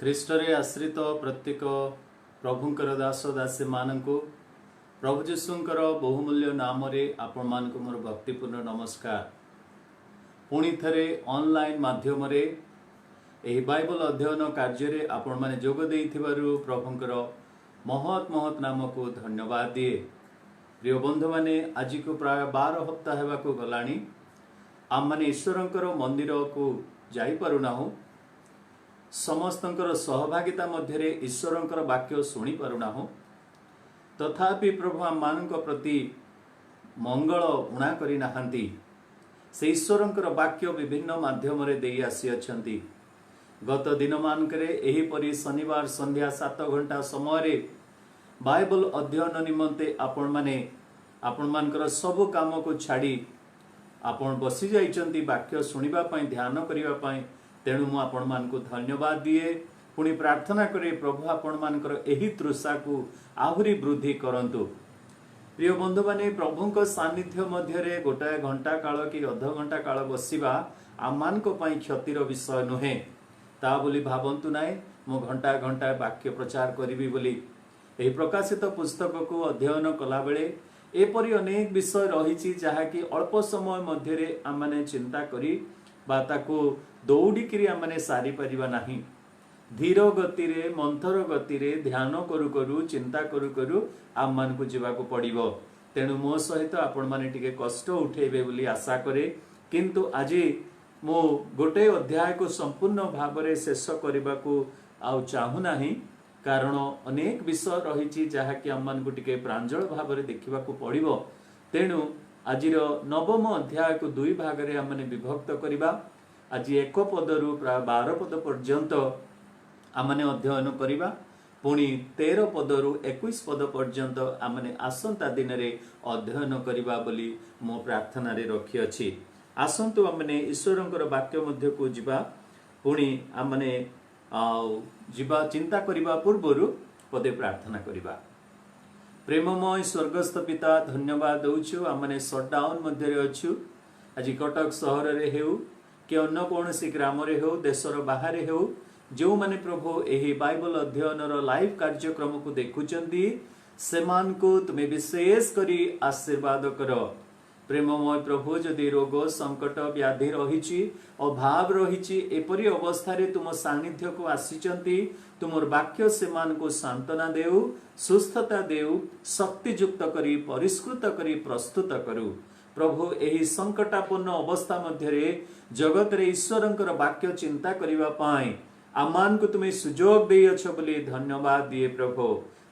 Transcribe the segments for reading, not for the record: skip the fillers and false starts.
ଖ୍ରୀଷ୍ଟରେ ଆଶ୍ରିତ ପ୍ରତ୍ୟେକ ପ୍ରଭୁଙ୍କର ଦାସ ଦାସୀ ମାନଙ୍କୁ ପ୍ରଭୁ ଯୀଶୁଙ୍କର ବହୁମୂଲ୍ୟ ନାମରେ ଆପଣମାନଙ୍କୁ ମୋର ଭକ୍ତିପୂର୍ଣ୍ଣ ନମସ୍କାର। ପୁଣି ଥରେ ଅନଲାଇନ୍ ମାଧ୍ୟମରେ ଏହି ବାଇବଲ ଅଧ୍ୟୟନ କାର୍ଯ୍ୟରେ ଆପଣମାନେ ଯୋଗ ଦେଇଥିବାରୁ ପ୍ରଭୁଙ୍କର ମହତ୍ ମହତ୍ ନାମକୁ ଧନ୍ୟବାଦ ଦିଏ। ପ୍ରିୟ ବନ୍ଧୁମାନେ, ଆଜିକୁ ପ୍ରାୟ 12 ହପ୍ତାହ ହେବାକୁ ଗଲାଣି ଆମମାନେ ଈଶ୍ୱରଙ୍କର ମନ୍ଦିରକୁ ଯାଇପାରୁନାହୁଁ। ସମସ୍ତଙ୍କର ସହଭାଗିତା ମଧ୍ୟରେ ଈଶ୍ୱରଙ୍କର ବାକ୍ୟ ଶୁଣି ପାରୁନାହୁଁ। ତଥାପି ପ୍ରଭୁ ଆମମାନଙ୍କ ପ୍ରତି ମଙ୍ଗଳ ଉଣା କରିନାହାନ୍ତି। ସେ ଈଶ୍ୱରଙ୍କର ବାକ୍ୟ ବିଭିନ୍ନ ମାଧ୍ୟମରେ ଦେଇ ଆସିଅଛନ୍ତି। ଗତ ଦିନମାନଙ୍କରେ ଏହିପରି ଶନିବାର ସନ୍ଧ୍ୟା 7 ଘଣ୍ଟା ସମୟରେ ବାଇବଲ ଅଧ୍ୟୟନ ନିମନ୍ତେ ଆପଣମାନଙ୍କର ସବୁ କାମକୁ ଛାଡ଼ି ଆପଣ ବସି ଯାଇଛନ୍ତି ବାକ୍ୟ ଶୁଣିବା ପାଇଁ, ଧ୍ୟାନ କରିବା ପାଇଁ। ତେଣୁ ମୁଁ ଆପଣମାନଙ୍କୁ ଧନ୍ୟବାଦ ଦିଏ। ପୁଣି ପ୍ରାର୍ଥନା କରି ପ୍ରଭୁ ଆପଣମାନଙ୍କର ଏହି ତୃଷାକୁ ଆହୁରି ବୃଦ୍ଧି କରନ୍ତୁ। ପ୍ରିୟ ବନ୍ଧୁମାନେ, ପ୍ରଭୁଙ୍କ ସାନ୍ନିଧ୍ୟ ମଧ୍ୟରେ ଗୋଟାଏ ଘଣ୍ଟା କାଳ କି ଅଧଘଣ୍ଟା କାଳ ବସିବା ଆମମାନଙ୍କ ପାଇଁ କ୍ଷତିର ବିଷୟ ନୁହେଁ। ତା ବୋଲି ଭାବନ୍ତୁ ନାହିଁ ମୁଁ ଘଣ୍ଟା ଘଣ୍ଟା ବାକ୍ୟ ପ୍ରଚାର କରିବି ବୋଲି। ଏହି ପ୍ରକାଶିତ ପୁସ୍ତକକୁ ଅଧ୍ୟୟନ କଲାବେଳେ ଏପରି ଅନେକ ବିଷୟ ରହିଛି ଯାହାକି ଅଳ୍ପ ସମୟ ମଧ୍ୟରେ ଆମମାନେ ଚିନ୍ତା କରି ବା ତାକୁ ଦୌଡ଼ିକିରି ଆମମାନେ ସାରିପାରିବା ନାହିଁ। ଧୀର ଗତିରେ, ମନ୍ଥର ଗତିରେ ଧ୍ୟାନ କରୁ କରୁ, ଚିନ୍ତା କରୁ କରୁ ଆମମାନଙ୍କୁ ଯିବାକୁ ପଡ଼ିବ। ତେଣୁ ମୋ ସହିତ ଆପଣମାନେ ଟିକେ କଷ୍ଟ ଉଠେଇବେ ବୋଲି ଆଶା କରେ। କିନ୍ତୁ ଆଜି ମୁଁ ଗୋଟିଏ ଅଧ୍ୟାୟକୁ ସମ୍ପୂର୍ଣ୍ଣ ଭାବରେ ଶେଷ କରିବାକୁ ଆଉ ଚାହୁଁନାହିଁ, କାରଣ ଅନେକ ବିଷୟ ରହିଛି ଯାହାକି ଆମମାନଙ୍କୁ ଟିକେ ପ୍ରାଞ୍ଜଳ ଭାବରେ ଦେଖିବାକୁ ପଡ଼ିବ। ତେଣୁ ଆଜିର 9ମ ଅଧ୍ୟାୟକୁ 2 ଭାଗରେ ଆମମାନେ ବିଭକ୍ତ କରିବା। ଆଜି 1 ପଦରୁ ପ୍ରାୟ 12 ପଦ ପର୍ଯ୍ୟନ୍ତ ଆମମାନେ ଅଧ୍ୟୟନ କରିବା। ପୁଣି 13 ପଦରୁ 21 ପଦ ପର୍ଯ୍ୟନ୍ତ ଆମମାନେ ଆସନ୍ତା ଦିନରେ ଅଧ୍ୟୟନ କରିବା ବୋଲି ମୁଁ ପ୍ରାର୍ଥନାରେ ରଖିଅଛି। ଆସନ୍ତୁ ଆମମାନେ ଈଶ୍ୱରଙ୍କର ବାକ୍ୟ ମଧ୍ୟକୁ ଯିବା। ପୁଣି ଆମମାନେ ଯିବା ଚିନ୍ତା କରିବା ପୂର୍ବରୁ ପଦେ ପ୍ରାର୍ଥନା କରିବା। ପ୍ରେମମୟ ସ୍ୱର୍ଗସ୍ଥ ପିତା, ଧନ୍ୟବାଦ ଦେଉଛୁ। ଆମମାନେ ସଟ୍ଡାଉନ୍ ମଧ୍ୟରେ ଅଛୁ। ଆଜି କଟକ ସହରରେ ହେଉ କି ଅନ୍ୟ କୌଣସି ଗ୍ରାମରେ ହେଉ, ଦେଶର ବାହାରେ ହେଉ, ଯେଉଁମାନେ ପ୍ରଭୁ ଏହି ବାଇବଲ ଅଧ୍ୟୟନର ଲାଇଭ୍ କାର୍ଯ୍ୟକ୍ରମକୁ ଦେଖୁଛନ୍ତି ସେମାନଙ୍କୁ ତୁମେ ବିଶେଷ କରି ଆଶୀର୍ବାଦ କର। ପ୍ରେମମୟ ପ୍ରଭୁ, ଯଦି ରୋଗ ସଙ୍କଟ ବ୍ୟାଧି ରହିଛି, ଅଭାବ ରହିଛି, ଏପରି ଅବସ୍ଥାରେ ତୁମ ସାନ୍ନିଧ୍ୟକୁ ଆସିଛନ୍ତି, ତୁମର ବାକ୍ୟ ସେମାନଙ୍କୁ ସାନ୍ତ୍ୱନା ଦେଉ, ସୁସ୍ଥତା ଦେଉ, ଶକ୍ତିଯୁକ୍ତ କରି ପରିଷ୍କୃତ କରି ପ୍ରସ୍ତୁତ କରୁ। ପ୍ରଭୁ, ଏହି ସଙ୍କଟାପନ୍ନ ଅବସ୍ଥା ମଧ୍ୟରେ ଜଗତରେ ଈଶ୍ୱରଙ୍କର ବାକ୍ୟ ଚିନ୍ତା କରିବା ପାଇଁ ଆମମାନଙ୍କୁ ତୁମେ ସୁଯୋଗ ଦେଇଅଛ ବୋଲି ଧନ୍ୟବାଦ ଦିଏ। ପ୍ରଭୁ,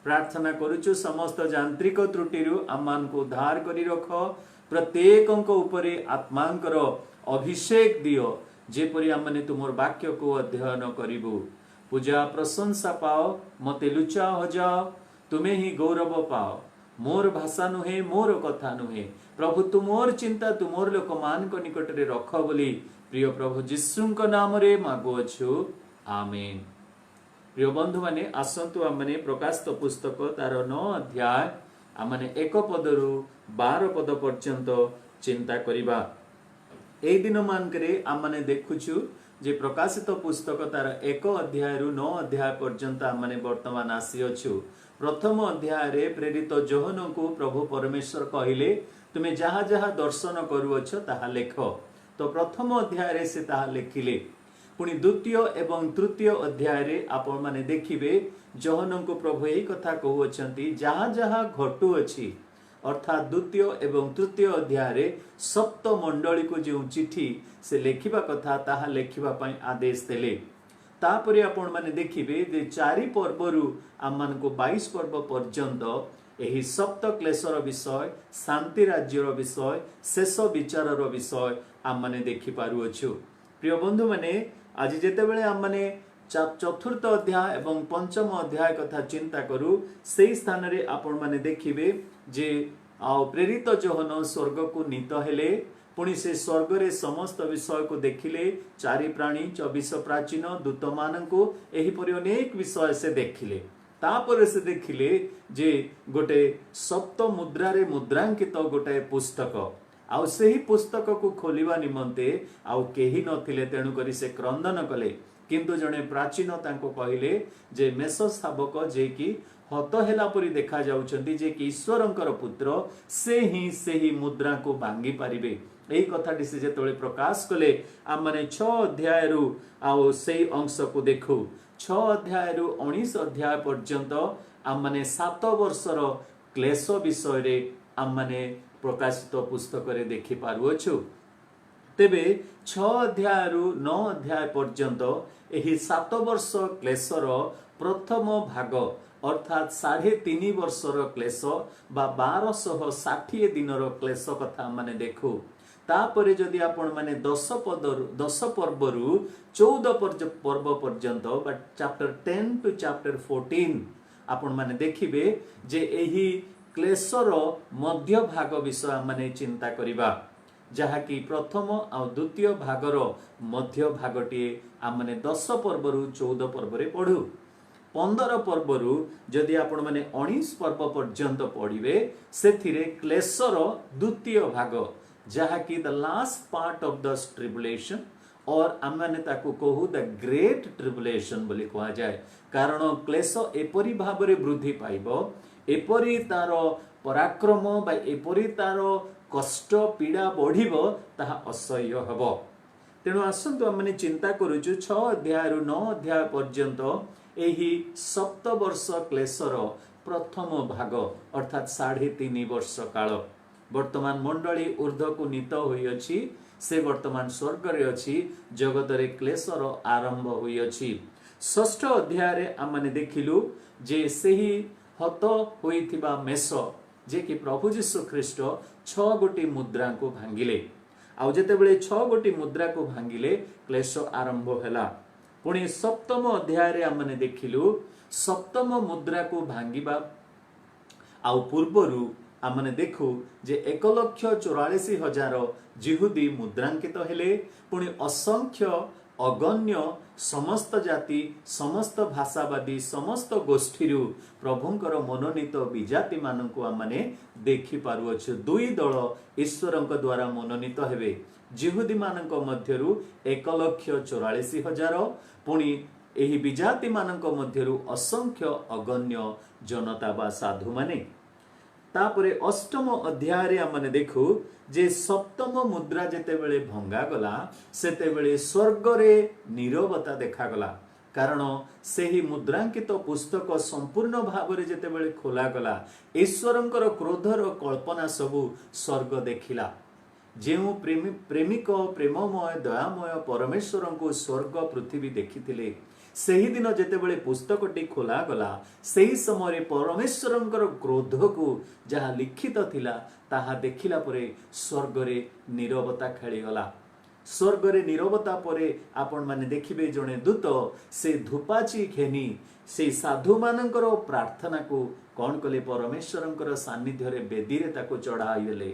ପ୍ରାର୍ଥନା କରୁଛୁ ସମସ୍ତ ଯାନ୍ତ୍ରିକ ତ୍ରୁଟିରୁ ଆମମାନଙ୍କୁ ଉଦ୍ଧାର କରି ରଖ। ପ୍ରତ୍ୟେକଙ୍କ ଉପରେ ଆତ୍ମାଙ୍କର ଅଭିଷେକ ଦିଅ, ଯେପରି ଆମମାନେ ତୁମର ବାକ୍ୟକୁ ଅଧ୍ୟୟନ କରିବୁ। ପୂଜା ପ୍ରଶଂସା ପାଅ, ମତେ ଲୁଚା ହଜାଅ, ତୁମେ ହିଁ ଗୌରବ ପାଅ। ମୋର ଭାଷା ନୁହେଁ, ମୋର କଥା ନୁହେଁ, ପ୍ରଭୁ ତୁମର ଚିନ୍ତା ତୁମର ଲୋକମାନଙ୍କ ନିକଟରେ ରଖ ବୋଲି ପ୍ରିୟ ପ୍ରଭୁ ଯୀଶୁଙ୍କ ନାମରେ ମାଗୁଅଛୁ, ଆମେନ୍। ପ୍ରିୟ ବନ୍ଧୁମାନେ, ଆସନ୍ତୁ ଆମମାନେ ପ୍ରକାଶିତ ପୁସ୍ତକ ତାର 9 ଅଧ୍ୟାୟ ଆମମାନେ 1 ପଦରୁ 12 ପଦ ପର୍ଯ୍ୟନ୍ତ ଚିନ୍ତା କରିବା। ଏହି ଦିନମାନଙ୍କରେ ଆମମାନେ ଦେଖୁଛୁ ଯେ ପ୍ରକାଶିତ ପୁସ୍ତକ ତାର 1 ଅଧ୍ୟାୟରୁ 9 ଅଧ୍ୟାୟ ପର୍ଯ୍ୟନ୍ତ ଆମମାନେ ବର୍ତ୍ତମାନ ଆସିଅଛୁ। ପ୍ରଥମ ଅଧ୍ୟାୟରେ ପ୍ରେରିତ ଯୋହନଙ୍କୁ ପ୍ରଭୁ ପରମେଶ୍ୱର କହିଲେ, ତୁମେ ଯାହା ଯାହା ଦର୍ଶନ କରୁଅଛ ତାହା ଲେଖ। ତ ପ୍ରଥମ ଅଧ୍ୟାୟରେ ସେ ତାହା ଲେଖିଲେ। ପୁଣି 2ୟ ଏବଂ 3ୟ ଅଧ୍ୟାୟରେ ଆପଣମାନେ ଦେଖିବେ ଯୋହନଙ୍କୁ ପ୍ରଭୁ ଏହି କଥା କହୁଅଛନ୍ତି, ଯାହା ଯାହା ଘଟୁଅଛି, ଅର୍ଥାତ୍ 2ୟ ଏବଂ 3ୟ ଅଧ୍ୟାୟରେ 7 ମଣ୍ଡଳୀକୁ ଯେଉଁ ଚିଠି ସେ ଲେଖିବା କଥା ତାହା ଲେଖିବା ପାଇଁ ଆଦେଶ ଦେଲେ। ତାପରେ ଆପଣମାନେ ଦେଖିବେ ଯେ 4 ପର୍ବରୁ ଆମମାନଙ୍କୁ 22 ପର୍ବ ପର୍ଯ୍ୟନ୍ତ ଏହି ସପ୍ତ କ୍ଲେଶର ବିଷୟ, ଶାନ୍ତି ରାଜ୍ୟର ବିଷୟ, ଶେଷ ବିଚାରର ବିଷୟ ଆମମାନେ ଦେଖିପାରୁଅଛୁ। ପ୍ରିୟ ବନ୍ଧୁମାନେ, ଆଜି ଯେତେବେଳେ ଆମମାନେ 4th ଅଧ୍ୟାୟ ଏବଂ 5ମ ଅଧ୍ୟାୟ କଥା ଚିନ୍ତା କରୁ, ସେହି ସ୍ଥାନରେ ଆପଣମାନେ ଦେଖିବେ ଯେ ପ୍ରେରିତ ଯୋହନ ସ୍ୱର୍ଗକୁ ନୀତ ହେଲେ। ପୁଣି ସେ ସ୍ୱର୍ଗରେ ସମସ୍ତ ବିଷୟକୁ ଦେଖିଲେ, 4 ପ୍ରାଣୀ, 24 ପ୍ରାଚୀନ ଦୂତମାନଙ୍କୁ, ଏହିପରି ଅନେକ ବିଷୟ ସେ ଦେଖିଲେ। ତାପରେ ସେ ଦେଖିଲେ ଯେ ଗୋटे ସପ୍ତ ମୁଦ୍ରାରେ ମୁଦ୍ରାଙ୍କିତ ଗୋଟାଏ ପୁସ୍ତକ, ଆଉ ସେହି ପୁସ୍ତକକୁ ଖୋଲିବା ନିମନ୍ତେ ଆଉ କେହି ନଥିଲେ। ତେଣୁକରି ସେ କ୍ରନ୍ଦନ କଲେ, किंतु जड़े प्राचीन तांको कहले जे मेष शावक जे कि हत हेला परी देखा जाउछंती जे कि ईश्वरंकर पुत्र से ही मुद्रा को भांगी पारिबे। यही कथाटी से जेतोले प्रकाश कले आम माने 6 अध्याय रु आउ सेही अंश को देखु 6 अध्याय रु 19 अध्याय पर्यंत आम माने 7 वर्षर क्लेश विषय रे आम माने प्रकाशित पुस्तक रे देखि पारुछु। तेबे 6 अध्याय रु 9 अध्याय पर्यंत एही 7 वर्ष क्लेशर प्रथम भाग अर्थात 3.5 वर्षर क्लेश बा 1260 दिनर क्लेश कथा माने देखु। तापरे जदि आपण माने 10 पर्वरु 14 पर्व पर्यंत बा चैप्टर 10 टू चैप्टर 14 आपण माने देखिबे जे एही क्लेशर मध्य भाग विषय माने चिंता करिबा जहा कि प्रथम आ द्वितीय भागर मध्य भागटी आम माने 10 पर्वरु 14 पर्व रे पढु। 15 पर्वरु जदि आपण माने 19 पर्व पर्यंत पढ़िबे सेथिरे क्लेशर द्वितीय भाग जहा कि the last part of the tribulation और आम माने ताकू कहू द ग्रेट ट्रिबुलेशन बोली कहा जाए कारण क्लेश एपरी भाव रे वृद्धि पाइबो एपरी तार पराक्रम बा एपरी तार कष्ट पीड़ा बढ़िबो ताहा असह्य हबो। तेणु आसंतु आमने चिंता करूछु 6 अध्याय रु 9 अध्याय पर्यंत एही 7 वर्ष क्लेशर प्रथम भाग अर्थात 3.5 वर्ष काल वर्तमान मंडली ऊर्ध्व को नीत होई अछि से वर्तमान स्वर्ग रे अछि जगत रे क्लेशर आरंभ होई अछि। 6 अध्याय रे आमने देखिलु जे सेही हत होइथिबा मेष जे कि प्रभु यीशु ख्रीष्ट 6 गोटी मुद्रा को भांगिले आउ जेतेबेले 6 गोटी मुद्रा को भांगिले क्लेश आरंभ हैला। पुणी 7 अध्याय रे आमने देखिलु 7 मुद्रा को भांगिबा आउ पूर्वरु आमने देखु जे 1,44,000 जिहुदी मुद्रांकित हेले पुणी असंख्य अगण्य समस्त जाति समस्त भाषावादी समस्त गोष्ठी प्रभुंकर मनोनीत विजाति मानक आमने देखि पारुअछु। 2 दल ईश्वरंक द्वारा मनोनीत हेबे जिहुदी मानक मध्यरु 1,44,000 पुणी एही विजाति मानक मध्यरु असंख्य अगण्य जनता बा साधु माने। तापरे 8 अध्याय रे आमने देखु जे 7 मुद्रा जेतेबेले भंगा गला सेतेबेले स्वर्ग रे नीरवता देखा गला कारण सेही मुद्रांकित पुस्तक संपूर्ण भाव रे जेतेबेले खोला गला ईश्वरंकर क्रोधर कल्पना सबु स्वर्ग देखिला। जेउ प्रेमिक प्रेममय दयामय परमेश्वरंको स्वर्ग पृथ्वी देखिथिले सेही दिन जेतेबेले पुस्तकटी खोला गला सेही समय परमेश्वरंकर क्रोध को जहा लिखित थिला ताहा देखिला परे स्वर्ग रे नीरवता खेली गला। स्वर्ग रे नीरवता परे आपण माने देखिबे जणे दूत से धूपाची घेनी से साधु मानकर प्रार्थना को कोन कले परमेश्वरंकर सान्निध्य रे बेदी रे ताको चढ़ाइले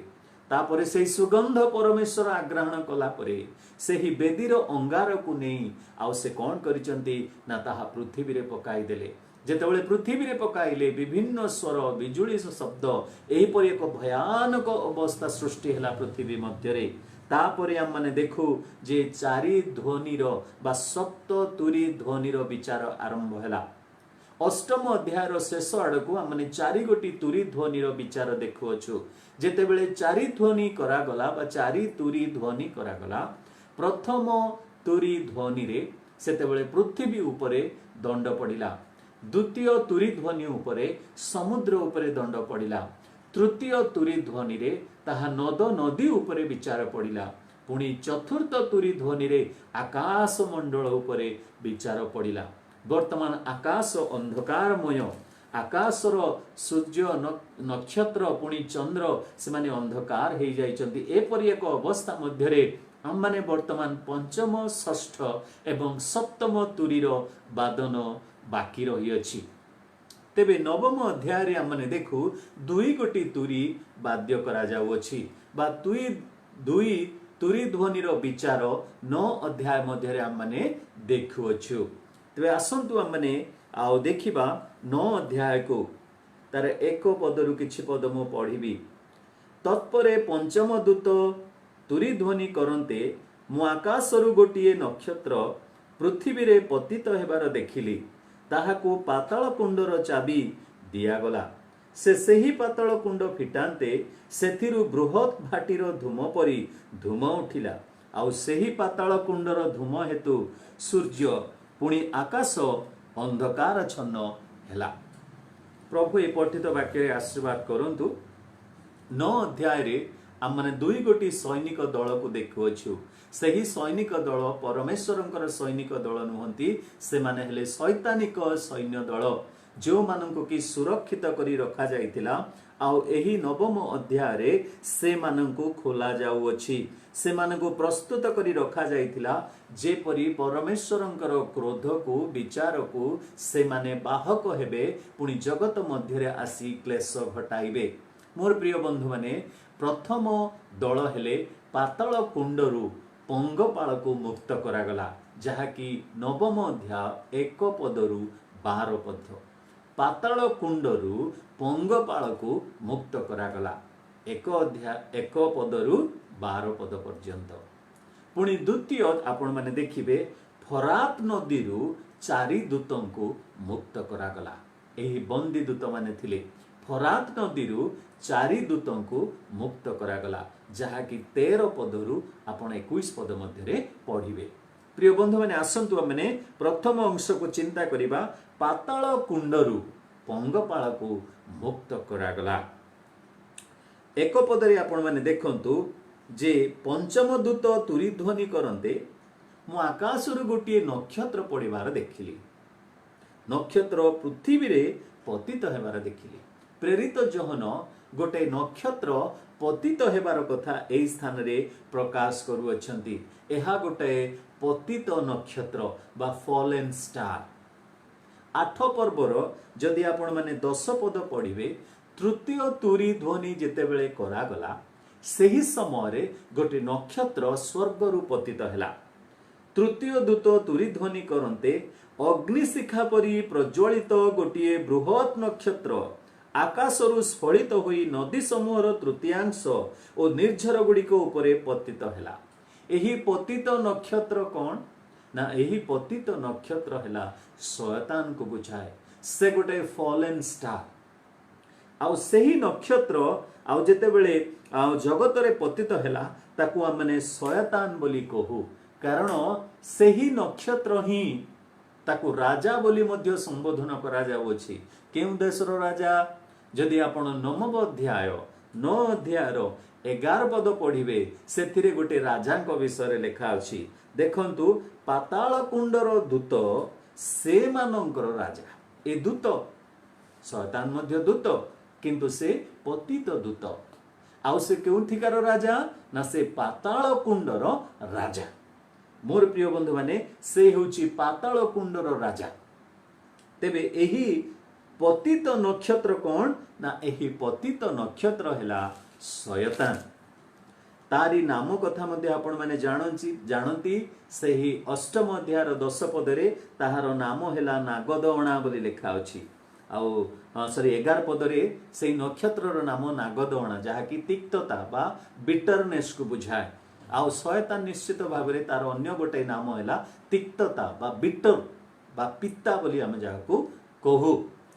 तापरे से सुगंध परमेश्वर आग्रहण कला परे सेही बेदीर अंगार को नहीं आउ से कौन करिसंती ना ताहा पृथ्वी रे पकाई देले। जेतेबेले पृथ्वी रे पकाइले विभिन्न स्वर बिजुली शब्द एही परि एक भयानक अवस्था सृष्टि हला पृथ्वी मध्य रे। तापरे हम माने देखु जे 4 ध्वनिर बा सप्त तुरी ध्वनिर विचार आरंभ हला। 8 अध्यायर शेष आड़कू आमने 4 गोटी तुरी ध्वनिर विचार देखुअछु। जेतेबेले 4 ध्वनि करा गला बा 4 तुरी ध्वनि करा गला प्रथम तुरी ध्वनि रे सेतेबेले पृथ्वी उपरे दंड पड़िला द्वितीय तुरी ध्वनि उपरे समुद्र उपरे दंड पड़िला तृतीय तुरी ध्वनि रे ताहा नद नदी उपरे विचार पड़िला पुणी चतुर्थ तुरी ध्वनि रे आकाश मंडल उपरे विचार पड़िला। वर्तमान आकाश अंधकारमय आकाशर सूर्य नक्षत्र पुणी चंद्र से माने अंधकार हो जाइछन्ति एपरि एक अवस्था मध्य रे हम माने वर्तमान पंचम षष्ठ एवं सप्तम तुरीर वादन बाकी रही अछि। तेबे 9 अध्याय रे हम माने देखु 2 गोटी तुरी वाद्य करा जाउ अछि बा 2 तुरी ध्वनिर विचार 9 अध्याय मध्य रे हम माने देखु अछु। तेबे आसंतु हम माने आउ देखिबा 9 अध्याय को तार एक पदरु किछि पद मु पढ़िबी। तत्परे पंचम दूत तुरी ध्वनि करन्ते मु आकाशरु गोटिए नक्षत्र पृथ्वी रे पतित हेबार देखिली, ताहाकू पाताल कुंडर चाबी दियागला। से सही पाताल कुंड फिटान्ते सेथिरु बृहत भाटीर धूम परी धूम उठिला। आउ सही पाताल कुंडर धूम हेतु सूर्य पुणी आकाश अंधकार छन्न हेला। प्रभु ए पठित वाक्य आशीर्वाद करंतु। 9 अध्याय रे आम माने दुई गोटी सैनिक दल को देखुअछु। सही सैनिक दल परमेश्वरंकर सैनिक दल नुहंती, से माने हेले शैतानिक सैन्य दल जो माननको कि सुरक्षित करी रखा जाइतिला। आउ एही नवम अध्याय रे से माननको खोला जाउअछि, से माननको प्रस्तुत करी रखा जाइतिला जेपरि परमेश्वरंकर क्रोध को विचार को से माने बाहक हेबे, पुणी जगत मध्य रे आसी क्लेश घटाइबे। मोर प्रिय बंधु माने, प्रथम दल हेले पाताल कुंडरू पंगपाल को मुक्त करागला, जहाँकि नवम अध्याय 1 पदरू 12 पद। पाताल कुंडरू पंगपाल को मुक्त करागला, 1 अध्याय 1 पदरू 12 पद पर्यंत। पुणी द्वितीय आपण माने देखिबे, फरात नदीरू 4 दूतों को मुक्त करागला। एही बंदी दूत माने थिले फरात नदीरू 4 दूतों को मुक्त करागला, जहाँकि 13 पदरू आपण 21 पद मध्य पढ़िबे। प्रिय बंधु माने, आसंतु आमने प्रथम अंश को चिंता करिबा। पाताल कुंडरू पंगपाल को मुक्त करागला। 1 पदरे आपण माने देखंतु जे पंचम दूत तुरी ध्वनि करंते, मु आकाशरु गोटे नक्षत्र पड़िबार देखिली। नक्षत्र पृथ्वी रे पतित हेबार देखिली। प्रेरित जोहन गोटे नक्षत्र पतित हेबार कथा एई स्थान रे प्रकाश करूअछंती। एहा गोटे पतित नक्षत्र बा फॉलेन स्टार। 8 पर्वर जदि आपण माने 10 पद पढ़िबे, तृतीय तुरी ध्वनि जेतेबेले करागला, सेही समय गोटे नक्षत्र स्वर्गरु पतित हेला। तृतीय दूत तुरी ध्वनि करंते अग्निशिखा परी प्रज्वलित गोटे बृहत नक्षत्र आकाशरु स्फलित होई नदी समूहर तृतीयांश और निर्झर गुड़िक उपरे पतित हेला। एही पतित नक्षत्र कौन ना, एही पतित नक्षत्र हेला शयतान को बुझाए। से गोटे फॉलेन स्टार। आउ सेही नक्षत्र आउ जेतेबेले जगत रे पतित हेला, ताकू आमने शयतान बोली कहू, कारण सेही नक्षत्र ही ताकू राजा बोली मध्य संबोधन करा जाउछि। केउ देशर राजा? जदि आपण 9 अध्याय 9 अध्यायर 11 पद पढ़िबे, सेथिरे गोटे राजा विषय लिखा अछि। देखंतु, पाताल कुंडर दूत से मानकर राजा। ए दूत शयतान मध्य दूत, किंतु से पतित दूत। आउ से केउठिकार राजा ना, से पाताल कुंडर राजा। मोर प्रिय बंधु माने, से होछि पाताल कुंडर राजा। तेबे एही पतित नक्षत्र कौन ना, एही पतित नक्षत्र हेला शयतान। तारी नाम कथा मध्य आपण माने जानती। सेही 8 अध्यायर 10 पदरे ताहार नाम हेला नागदअणा बोली लिखा अछि। आउ 11 पदरे से नक्षत्रर नाम नागदअणा, जहाँकि तिक्तता बा बिटरनेस को बुझाए। आउ शयतान निश्चित भाव में तार अन्य गोटे नाम हेला तिक्तता बा बिटर बा पित्ता बोली आम जाहाकू कहू।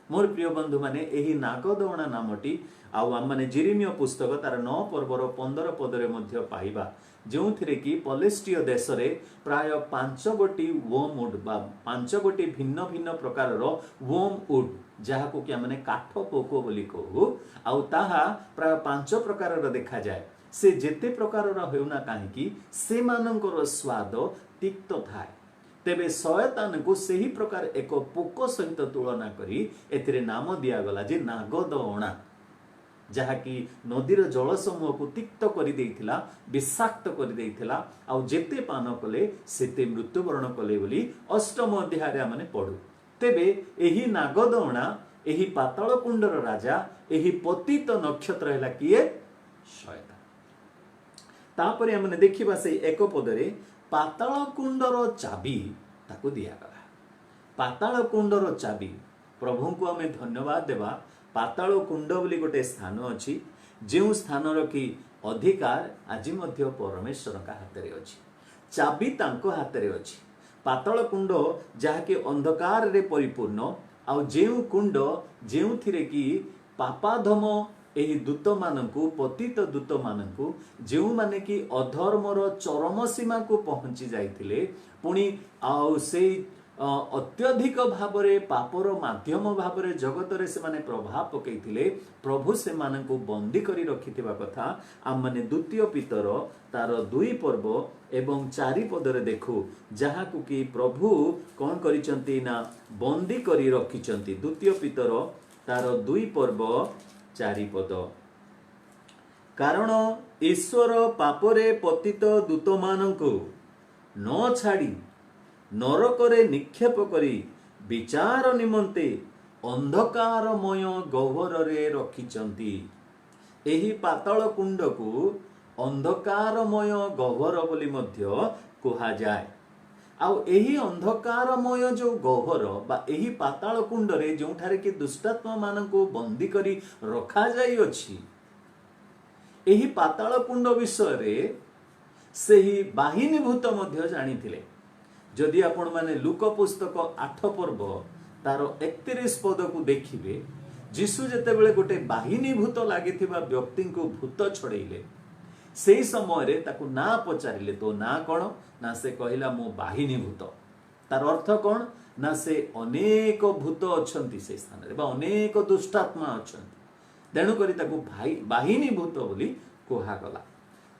मोर प्रिय बंधु माने, एही नागदअणा नामटी आउ आम माने जिरिमिय पुस्तक तार 9 पर्वर 15 पदरे मध्य पाइबा, जोंथिरे कि पलेस्टीय देश रे प्राय 5 गोटी वोमवुड बा 5 गोटी भिन्न भिन्न प्रकारर वोमवुड, जहाकू कि आमने काठ पोको बोली कहू, आउ ताहा प्राय 5 प्रकारर देखा जाए। से जेते प्रकारर हेउना काहेकि से मानकर स्वाद तिक्त थाए। तेबे शयतान को सही प्रकार एक पोक सहित तुलना करी एथिरे नाम दियागला जे नागदअणा, जहाँकि नदीर जल समूह को तिक्त कर देइथिला, विषाक्त कर देइथिला। आउ जेते पान कले सेते मृत्युवरण कले बोली 8 अध्याय आमने पढ़ू। तेबे एही नागदअणा, एही पाताल कुंडर राजा, एही पतित नक्षत्र हेला किए? शयतान। तापरे आमने देखिबा से 1 पदरे पाताल कुंडर चाबी ताकू दियागला। पाताल कुंडर चाबी, प्रभु को आमे धन्यवाद देवा। पाताल कुंड बोली गोटे स्थान अछि, जो स्थानर कि अधिकार आज मध्य परमेश्वर का हाथ रे अछि। चाबी तांको हाथ रे अछि। पातल कुंड जहाँकि अंधकार रे परिपूर्ण आउ जेउ कुंड जेउथिरे कि पापाधम एही दूत मानकु पतित दूत मानकु जेउ माने कि अधर्मर चरम सीमा को पहुंची जाइथिले पुणी आउ से अत्यधिक भावरे पापर माध्यम भावरे जगतरे से माने प्रभाव पकईथिले प्रभु से मानकु बंदी करी रखिथिबा कथा आम माने द्वितीय पितर तार 2 पर्व एवं 4 पदरे देखु जहाकु कि प्रभु कौन करिसंती ना बंदी करी रखिसंती। द्वितीय पितर तार 2 पर्व 4 पद। कारण ईश्वर पापरे पतित दूत मानकु न छाड़ी नरकरे निक्षेप करी विचार निमंते अंधकारमय गह्वरे रखिचंती। एही पाताल कुंड को अंधकारमय गह्वर बोली मध्य कहा जाए। आउ एही अंधकारमय जो गह्वर बा एही पाताल कुंड रे जोठारे कि दुष्टात्मा मानको बंदी करी रखा जाई अछि एही पाताल कुंड विषय रे सेही बाहिनी भूत मध्य जानिथिले। जदि आपण माने लूक पुस्तक 8 पर्व तार 31 पद को देखिबे जीशु जेतेबेले गोटे बाहिनी भूत लागिथिबा व्यक्ति को भूत छड़ेइले सेही समय रे ताकू ना पचारिले तो ना कौन ना से कहला मो बाहिनी भूत। तार अर्थ कौन ना से अनेक भूत अछंती से स्थान रे बा अनेक दुष्टात्मा अछंती तेणु करी ताकू बाहिनी भूत बोली कोहा गला।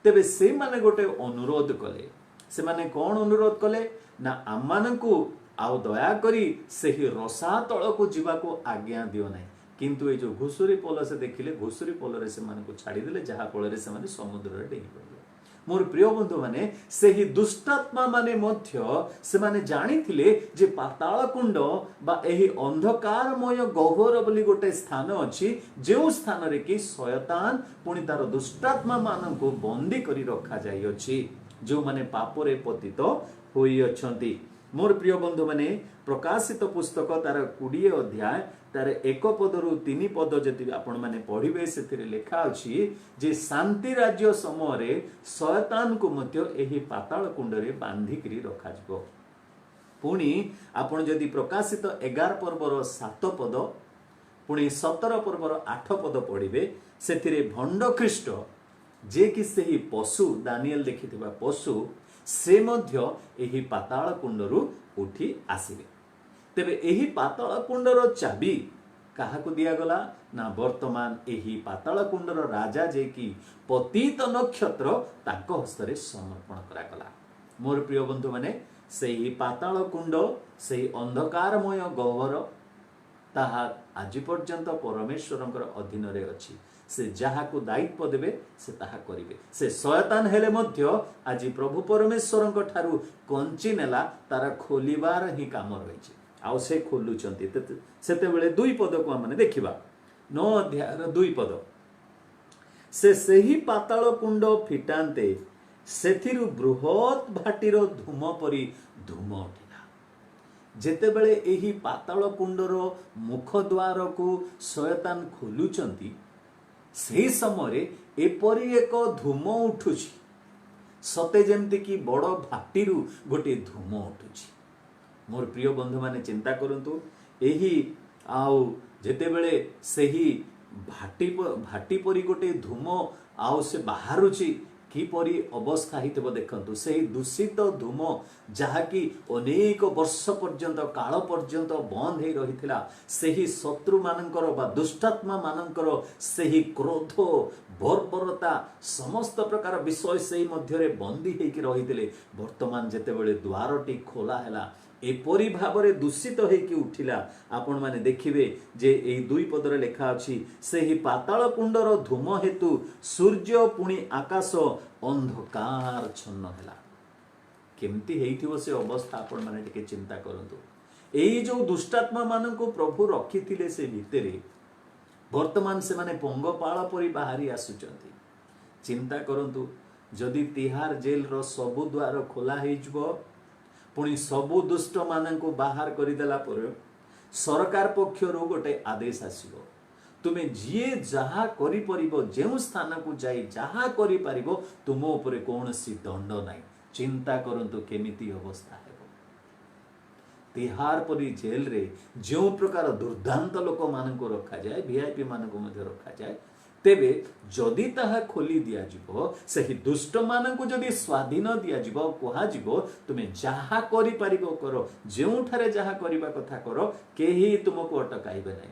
तेबे से माने गोटे अनुरोध कले से माने कौन अनुरोध कले ना आमानकु आउ दया करी सेही रसा तल को जीवा को आज्ञा दियो नाही किंतु ए जो घुसुरी पोल से देखिले घुसुरी पोल रे से माने को छाड़ी देले जहा पोल रे से माने समुद्र रे डेगी पड़ले। मोर प्रिय बंधु माने सेही दुष्टात्मा माने मध्य से माने जानिथिले जे पाताल कुंड बा एही अंधकारमय गह्वर बोली गोटे स्थान अछि जेउ स्थान रे कि शयतान पुणी तार दुष्टात्मा माननको बंदी करी रखा जाई अछि जो माने पापरे पतित होई अछंती। मोर प्रिय बंधु माने प्रकाशित पुस्तक तार 20 अध्याय तार 1 पदरु 3 पद जति आपण माने पढ़िबे सेथिरे लेखा अछि जे शांति राज्य समय रे शयतान को मध्य एही पाताल कुंड रे बांधी करी रखा जबो। पुणी आपण जदि प्रकाशित 11 पर्वर 7 पद पुणी 17 पर्वर 8 पद पढ़िबे सेथिरे भंड ख्रीष्ट जे कि सेही पशु दानिएल देखिथिबा पशु से मध्य एही पाताल कुंडरू उठी आसिबे। तेबे एही पाताल कुंडर चाबी काहाकू दिया गला ना वर्तमान एही पाताल कुंडर राजा जे कि पतित नक्षत्र ताको हस्तरे समर्पण करा गला। मोर प्रिय बंधु माने सेही पाताल कुंड सेही अंधकारमय गह्वर ताहा आज पर्यंत परमेश्वरंकर अधीन रे अछि से जहा को दायित्व देबे से ताहा करिवे। से शयतान हेले मध्य आज प्रभु परमेश्वरंक ठारू कंची नेला तारा खोलिबार ही काम रहिछि आउ से खोलुचंती सेते बेले 2 पद को हमने देखिबा 9 अध्याय 2 पद से सेही पाताल कुंड फिटांते सेथिरु बृहत भाटीर धूम परी धूम उठिला। जेते बेले एही पाताल कुंडर मुख द्वार को शयतान खोलुचंती से समय एपरी एक धूम उठुछि सते जेमति कि बड़ भाटीरु गोटे धूम उठुछि। मोर प्रिय बंधु माने चिंता करंतु एही आउ जेते बेले सेही भाटी परी गोटे धूम आउ से बाहरुछि किपरि अवस्था हितबो देखंतु सेही दूषित धूम जहाँकि अनेक वर्ष पर्यंत काल पर्यंत बंद हे रहिथिला सेही शत्रु मानकर बा दुष्टात्मा मानकर सेही क्रोध बर्बरता समस्त प्रकार विषय सेही मध्यरे बंदी हेकि रहिथिले वर्तमान जेतेबेले द्वारटी खोला हैला एपरी भावरे दूषित हेकि उठिला। आपण माने देखिबे जे एही 2 पदरे लेखा अछि सेही पाताल कुंडर धूम हेतु सूर्य पुणी आकाश अंधकार छन्न हैला। केमती हेइथिबो से अवस्था आपण माने टिके चिंता करंतु। एही जो दुष्टात्मा माननको प्रभु रखिथिले से भितरे वर्तमान से माने पंगपाळ परी बाहरी आसुचंती। चिंता करंतु जदि तिहार जेल रो सबु द्वार खोला हेइजबो पुणी सबु दुष्ट माननको बाहर करिदेला पर सरकार पक्षरु गोटे आदेश आसीबो तुमे जिए जहा करि परिबो जेउ स्थान को जाई जहा करि परिबो तुम ऊपर कोनसी दंड नाही। चिंता करंतु केमिति अवस्था हेबो तिहार परी जेल रे जो प्रकार दुर्दांत लोक मान रखा जाए वीआईपी मान रखा जाए तेबे जदि ताहा खोली दिया जिवो सही दुष्ट मानकु जदि स्वाधीन दिया जिवो कहा जिवो तुमे जहा करि परिबो करो जेउठारे जहा करिबा कथा करो केही तुमको अटकाइबे नहीं।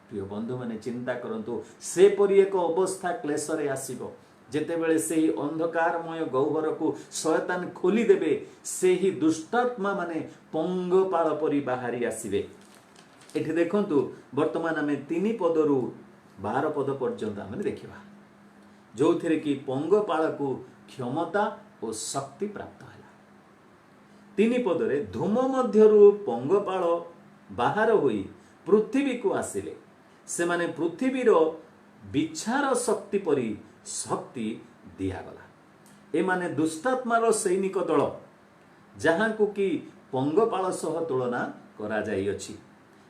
प्रिय बंधु माने चिंता करंतु से परी एक अवस्था क्लेश रे आसीबो जेतेबेले सेही अंधकारमय गह्वर को शयतान खोली देबे सेही दुष्टात्मा माने पंगपाल परी बाहरी आसीबे। एठी देखंतु वर्तमान आमे 3 पदरु 12 पद पर्यंत आम देखा जो थे कि पंगपाल को क्षमता और शक्ति प्राप्त है। 3 पदरे धूम मध्यरु पंगपाल बाहर होई पृथ्वी को आसिले से माने पृथ्वीर विचार शक्ति परी शक्ति दियागला। ए माने दुष्टात्मार सैनिक दल जहाँ को कि पंगपाल सह तुलना करा जाई अछि।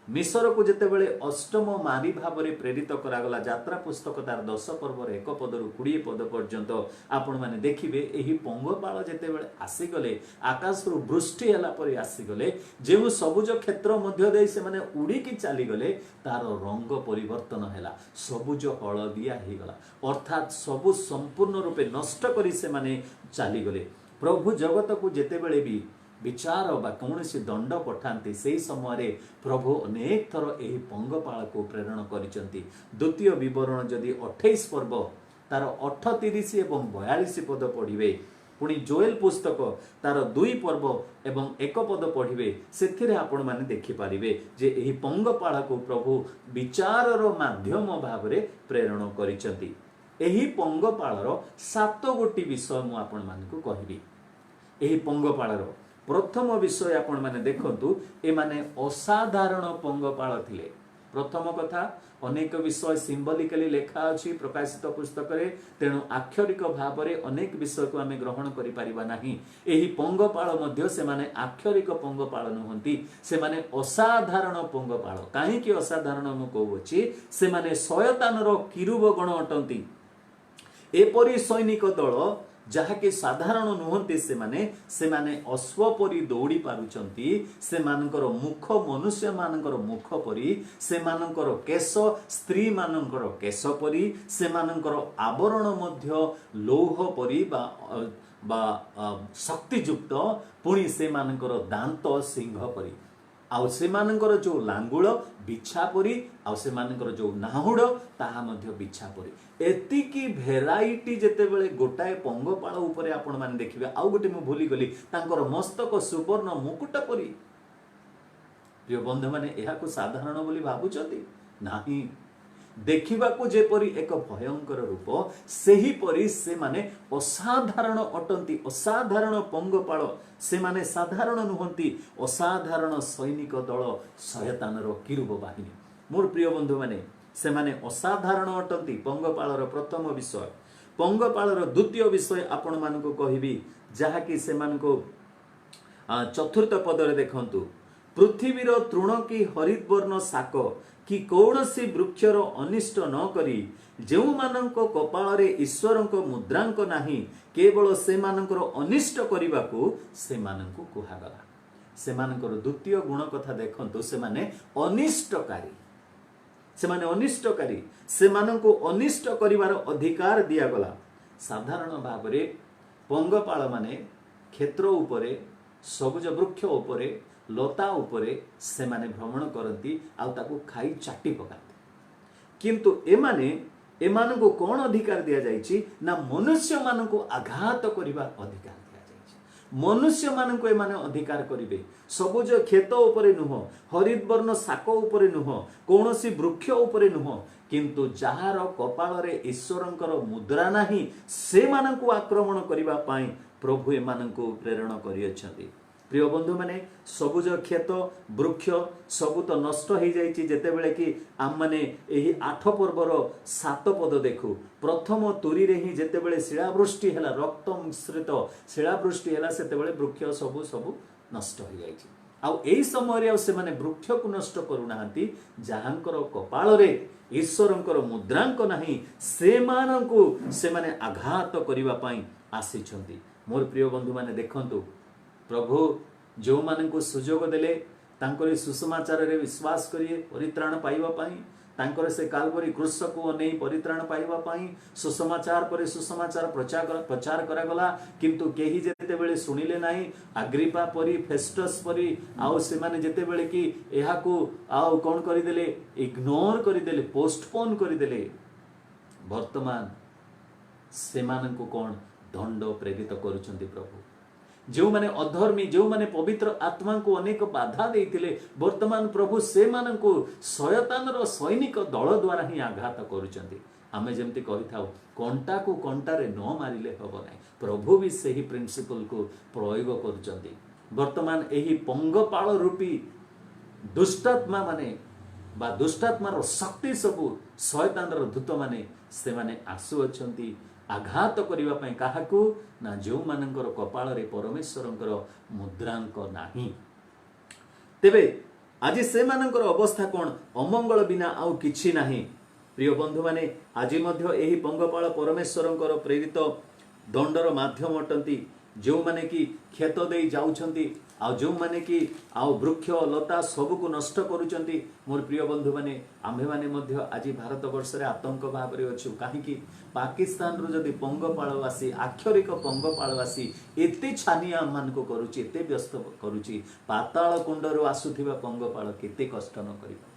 मिसर को जेतेबेले अष्टम मारी भाव में प्रेरित करागला यात्रा पुस्तक तार 10 पर्वर 1 पदरु 20 पद पर्यंत आपण माने देखिबे एही पंगपाल जेतेबेले आसीगले आकाश रु वृष्टि हला परे आसीगले जेउ सबुज क्षेत्र मध्य दे से माने उड़ी की चली गले तार रंग परिवर्तन हैला सबुज हलदिया हे गला अर्थात सबु संपूर्ण रूपे नष्ट करी से माने चली गले। प्रभु जगत को जेतेबेले भी विचार बा कौन सी दंड पठाती से समय प्रभु अनेक थर यही पंगपाल को प्रेरण करिसंती। द्वितीय विवरण जदि 28 पर्व तार 38 एवं 42 पद पढ़िबे पुणी जोएल पुस्तक तार 2 पर्व एवं 1 पद पढ़िबे सेथिरे आपण माने देखि पारिबे जे एही पंगपाल को प्रभु विचारर माध्यम भाव रे प्रेरण करिसंती। एही पंगपालर 7 गोटी विषय मु आपण मानकु कहिबी। एही पंगपालर प्रथम विषय आपण माने देखंतु ए माने असाधारण पंगपाल थिले। प्रथम कथा अनेक विषय सिंबलिकली लेखा अछि प्रकाशित पुस्तक रे तेणु आक्षरिक भाव रे अनेक विषय को आमे ग्रहण करि परिबा नाही। एही पंगपाल मध्ये से माने आक्षरिक पंगपाल नहंती से माने असाधारण पंगपाल। काहे कि असाधारण मु कहू अछि से माने शयतान रो किरुब गण अटंती। एपरि सैनिक दल जहाँकि साधारण नुहंती से माने अश्व परी दौड़ी पारुचंती से मानकर मुख मनुष्य मानकर मुख परी से मानकर केश स्त्री मानकर केश परी से मानकर आवरण मध्य लौह परी बा शक्तियुक्त पुणी से मानकर दांत सिंह परी आउ से मानकर जो लांगुल बिछा परी आउ से मानकर जो नाहुड़ ताहा मध्य बिछा परी एतिकी भेराइटी जेतेबेले गोटाए पंगपाल उपरे आपण माने देखिबे। आउ गोटे मु भूली गली तांकर मस्तक सुवर्ण मुकुट परी। प्रिय बंधु माने एहा को साधारण बोली भाबुचंती नाही देखिबा को जेपरी एक भयंकर रूप सेही परी से माने असाधारण अटंती। असाधारण पंगपाल से माने साधारण नुहंती असाधारण सैनिक दल शयतानर किरुब बाहिनी। मोर प्रिय बंधु माने से माने असाधारण अटंती पंगपालर प्रथम विषय। पंगपालर द्वितीय विषय आपण मानको कहिबी जहा कि से मानको चतुर्थ पदरे देखंतु पृथ्वीर तृण की हरित वर्ण शाक कि कौनसी वृक्षर अनिष्ट न करी जो मानक कपाल रे ईश्वरक मुद्रांक नाही केवल से मानकर अनिष्ट करने को से मानकु कुहागला। से मानकर द्वितीय गुण कथा देखंतु से माने अनिष्टकारी से माने अनिष्टकारी से मानकु अनिष्ट करिवार अधिकार दिया गला। साधारण भाव रे पंगपाल माने क्षेत्र उपरे सबुज वृक्ष उपरे लता उपरे से माने भ्रमण करती आउ ताकू खाई चाटी पकाती। किंतु एमान को कौन अधिकार दिया जायछि ना मनुष्य मान को आघात करिबा अधिकार दिया जायछि। मनुष्य मान को एमाने अधिकार करिवे सबुज खेत उपरे नुह हरित वर्ण शाक उपरे नुह कौनसी वृक्ष उपरे नुह किंतु जहार कपाल रे ईश्वरंकर मुद्रा नाही से मान को आक्रमण करिबा पाई प्रभु एमान को प्रेरण करियछन्ति। प्रिय बंधु माने सबुज खेत वृक्ष सबु तो नष्ट हो जाइछि जेतेबेले कि आम माने एही 8 पर्वर 7 पद देखु प्रथम तुरी रे ही जेतेबेले शिलावृष्टि हला रक्त मिश्रित शिलावृष्टि हला सेतेबेले वृक्ष सबु सबु नष्ट हो जाइछि। आउ एही समय रे से माने वृक्ष को नष्ट करू नाहंती जहांकर कपाल रे ईश्वरंकर मुद्रांक नाही से मानकु से माने आघात करिवा पई आसीछंती। मोर प्रिय बंधु माने देखंतु प्रभु जो मान को सुजोग देले तांकर सुसमाचार रे विश्वास करिए परित्राण पाइबा पाई तांकर से कालवरी क्रूस को अनेई परित्राण पाइबा पाई सुसमाचार पर सुसमाचार प्रचार करा गला किंतु केही जेते बेले सुनिले नाही अग्रिपा परी फेस्टस परी आउ से माने जेते बेले कि एहा को आउ कोन करि देले इग्नोर करि देले पोस्टपोन करि देले वर्तमान से मान को कोन दंड प्रेरित करूछंती प्रभु जो माने अधर्मी जो माने पवित्र आत्मा को अनेक बाधा देइथिले वर्तमान प्रभु से मान को शयतान रो सैनिक दल द्वारा ही आघात करूछंती आमे जेमति कहि थाउ कंटा को कंटा रे न मारिले हबो नै प्रभु भी सही प्रिंसिपल को प्रयोग करूछंती वर्तमान एही पंगपाल रूपी दुष्टात्मा माने बा दुष्टात्मा रो शक्ति सबु शयतान रो दूत माने से माने आसु अछंती आघात करिबा पई काहाकू ना जो मानकर कपाल रे परमेश्वरंकर मुद्रांक नाही तेबे आज से मानकर अवस्था कोन अमंगल बिना आउ किछि नाही प्रिय बंधु माने आज मध्य एही पंगपाल परमेश्वरंकर प्रेरित दंडर माध्यम अटंती जो माने कि खेत दे जाउछंती आ जो माने कि आउ वृक्ष लता सब को नष्ट करूचंती मोर प्रिय बंधु माने आम्भे माने मध्य आज भारत वर्ष रे आतंक भाव रे अछु काहे कि पाकिस्तान रो जदी पंगपाळवासी आक्षरिक पंगपाळवासी एते छानिया मान को करूची एते व्यस्त करूची पाताल कुंड रो आसुथिबा पंगपाळ केते कष्ट न करिबा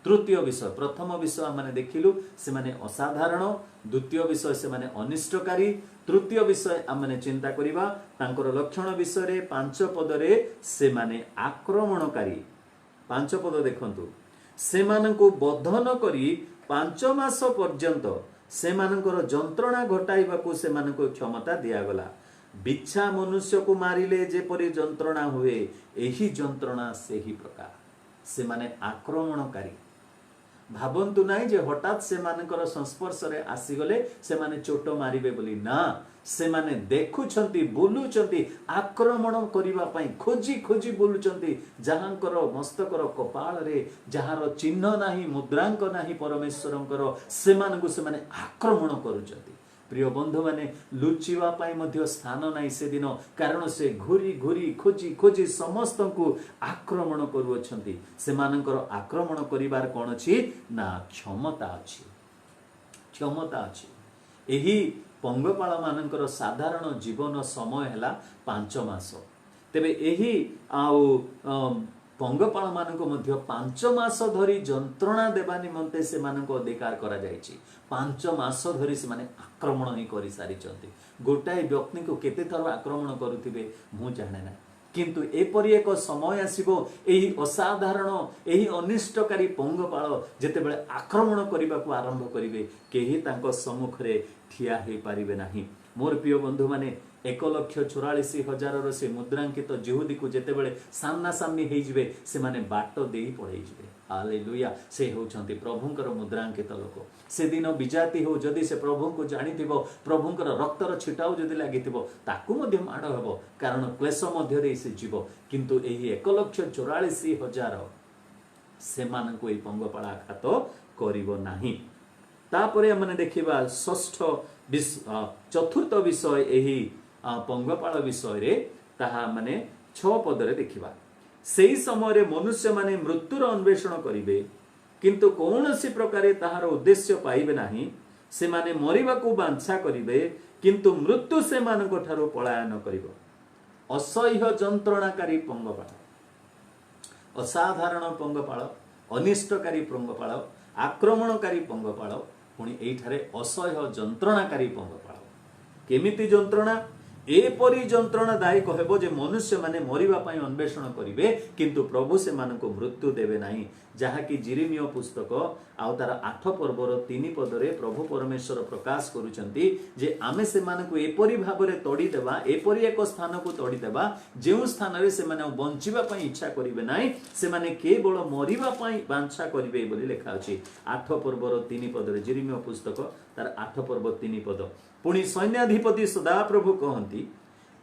तृतीय विषय प्रथम विषय माने देखिलु से माने असाधारण द्वितीय विषय से माने अनिष्टकारी तृतीय विषय आमने चिंता करिबा तांकर लक्षण विषय रे पांच पद रे से माने आक्रमणकारी पांच पद देखंतु से मान को बधन करी 5 मास पर्यंत से मानकर जंत्रणा घटाइबा को से मान को क्षमता दिया गला बिच्छा मनुष्य को मारिले जेपरि जंत्रणा हुए एही जंत्रणा सेही प्रकार से माने आक्रमणकारी भावंतु नाई जे हठात से मानकर संस्पर्श रे आसीगले से माने चोट मारिबे बोली ना से माने देखुछंती बुलुछंती आक्रमण करिबा पई खोजी खोजी बुलुछंती जहांकर मस्तकर कपाल रे जहार चिन्ह नाही मुद्रांक नाही परमेश्वरंकर से मानकु से माने आक्रमण करूछंती प्रिय बंधु माने लुचिवा पाई मध्य स्थान नाही से दिन कारण से घुरी घुरी खोजी खोजी समस्त को आक्रमण करूछंती से मानकर आक्रमण करिवार कोन अछि ना क्षमता अछि एही पंगपाल मानकर साधारण जीवन समय हैला 5 मास तेबे एही आउ पंगपाल मानक मध्य 5 मास धरी जंत्रणा देवा निमंते से मानक अधिकार करा जायछि 5 मास धरी से माने आक्रमण ही करि सारिचंती गोटाए व्यक्ति को केते थर आक्रमण करूथिबे मु जाने ना किंतु एपरि एक समय आसीबो एही असाधारण एही अनिष्टकारी पंगपाल जेते बेले आक्रमण करिबा को आरंभ करिवे केही तांको सम्मुख रे ठिया हे पारिबे नाही मोर प्रिय बंधु माने 1,44,000 से मुद्रांकित जिहुदी को जेते बेले सामना सामनी हेई जिवे से माने बाट देई पड़े जिवे हालेलुया से होचंती प्रभुंकर मुद्रांकित लोक से दिन विजाति हो जदि से प्रभु को जानिथिबो प्रभुंकर रक्तर छिटाउ जदि लागिथिबो ताकू मध्य माड हेबो कारण क्लेश मध्य दे से जीव किंतु एही 1,44,000 से मान को ए पंगपाळ आघात करिवो नाही तापरे हमने देखिबा षष्ठ चतुर्थ विषय एही पंगपाळ विषय रे ताहा माने 6 पद रे देखिबा सेही समय रे मनुष्य माने मृत्युर अन्वेषण करिवे किंतु कौनसी प्रकारे ताहार उद्देश्य पाइबे नाही से माने मरिबा को बांछा करिवे किंतु मृत्यु से मानक ठारो पलायन करिवो असह्य जंत्रणाकारी पंगपाळ असाधारण पंगपाळ अनिष्टकारी पंगपाळ आक्रमणकारी पंगपाळ पुणी एठारे असह्य जंत्रणाकारी पंगपाळ केमिति जंत्रणा एपरी जंत्रणा दायक हेबो जे मनुष्य माने मरिबा पई अन्वेषण करिवे किंतु प्रभु से मानको मृत्यु देबे नाही जहा कि जिरेमिया पुस्तक आउ तार 8 पर्वर 3 पद रे प्रभु परमेश्वर प्रकाश करूचंती जे आमे से मानको एपरी भाबरे तोडी देबा एपरी एक स्थान को तोडी देबा जेउ स्थान रे से माने बंचिबा पई इच्छा करिवे नाही से माने केवल मरिबा पई बांछा करिवे बोली लेखा अछि 8 पर्वर 3 पद रे जिरेमिया पुस्तक तार 8 पर्व 3 पद पुणी सैन्याधिपति सदा प्रभु कहती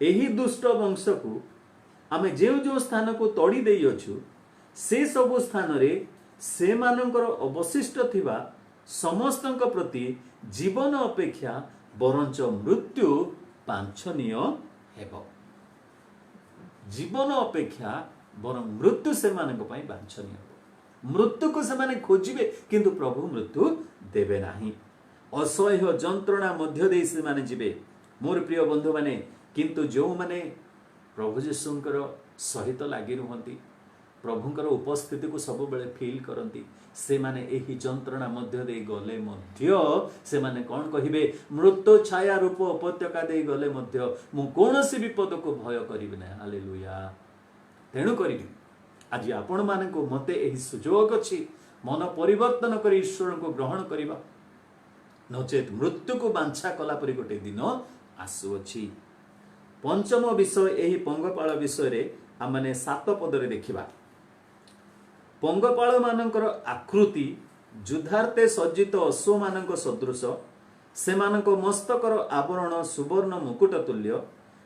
एही दुष्ट वंश को आमे जो जो स्थान को तोड़ी देई अछु से सब स्थान रे से मानकर अवशिष्ट थिबा समस्तक प्रति जीवन अपेक्षा बरंच मृत्यु बांछनीय हेबो जीवन अपेक्षा ବରଂ ମୃତ୍ୟୁ ସେମାନଙ୍କ ପାଇଁ ବାଞ୍ଛନୀୟ ହେବ। ମୃତ୍ୟୁକୁ ସେମାନେ ଖୋଜିବେ କିନ୍ତୁ ପ୍ରଭୁ ମୃତ୍ୟୁ ଦେବେ ନାହିଁ। ଅସହ୍ୟ ଯନ୍ତ୍ରଣା ମଧ୍ୟ ଦେଇ ସେମାନେ ଯିବେ। ମୋର ପ୍ରିୟ ବନ୍ଧୁମାନେ, କିନ୍ତୁ ଯେଉଁମାନେ ପ୍ରଭୁ ଯୀଶୁଙ୍କର ସହିତ ଲାଗି ରୁହନ୍ତି, ପ୍ରଭୁଙ୍କର ଉପସ୍ଥିତିକୁ ସବୁବେଳେ ଫିଲ୍ କରନ୍ତି, ସେମାନେ ଏହି ଯନ୍ତ୍ରଣା ମଧ୍ୟ ଦେଇ ଗଲେ ମଧ୍ୟ ସେମାନେ କ'ଣ କହିବେ? ମୃତ୍ୟୁ ଛାୟା ରୂପ ଉପତ୍ୟକା ଦେଇ ଗଲେ ମଧ୍ୟ ମୁଁ କୌଣସି ବିପଦକୁ ଭୟ କରିବି ନାହିଁ। ହାଲେଲୁୟା। ତେଣୁ କରିବି ଆଜି ଆପଣମାନଙ୍କୁ ମୋତେ ଏହି ସୁଯୋଗ ଅଛି ମନ ପରିବର୍ତ୍ତନ କରି ଈଶ୍ୱରଙ୍କୁ ଗ୍ରହଣ କରିବା, ନଚେତ୍ ମୃତ୍ୟୁକୁ ବାଞ୍ଛା କଲା ପରି ଗୋଟେ ଦିନ ଆସୁଅଛି। ପଞ୍ଚମ ବିଷୟ ଏହି ପଙ୍ଗପାଳ ବିଷୟରେ ଆମେ 7 ପଦରେ ଦେଖିବା। ପଙ୍ଗପାଳ ମାନଙ୍କର ଆକୃତି ଯୁଦ୍ଧାର୍ଥେ ସଜ୍ଜିତ ଅଶ୍ୱମାନଙ୍କ ସଦୃଶ, ସେମାନଙ୍କ ମସ୍ତକର ଆବରଣ ସୁବର୍ଣ୍ଣ ମୁକୁଟ ତୁଲ୍ୟ,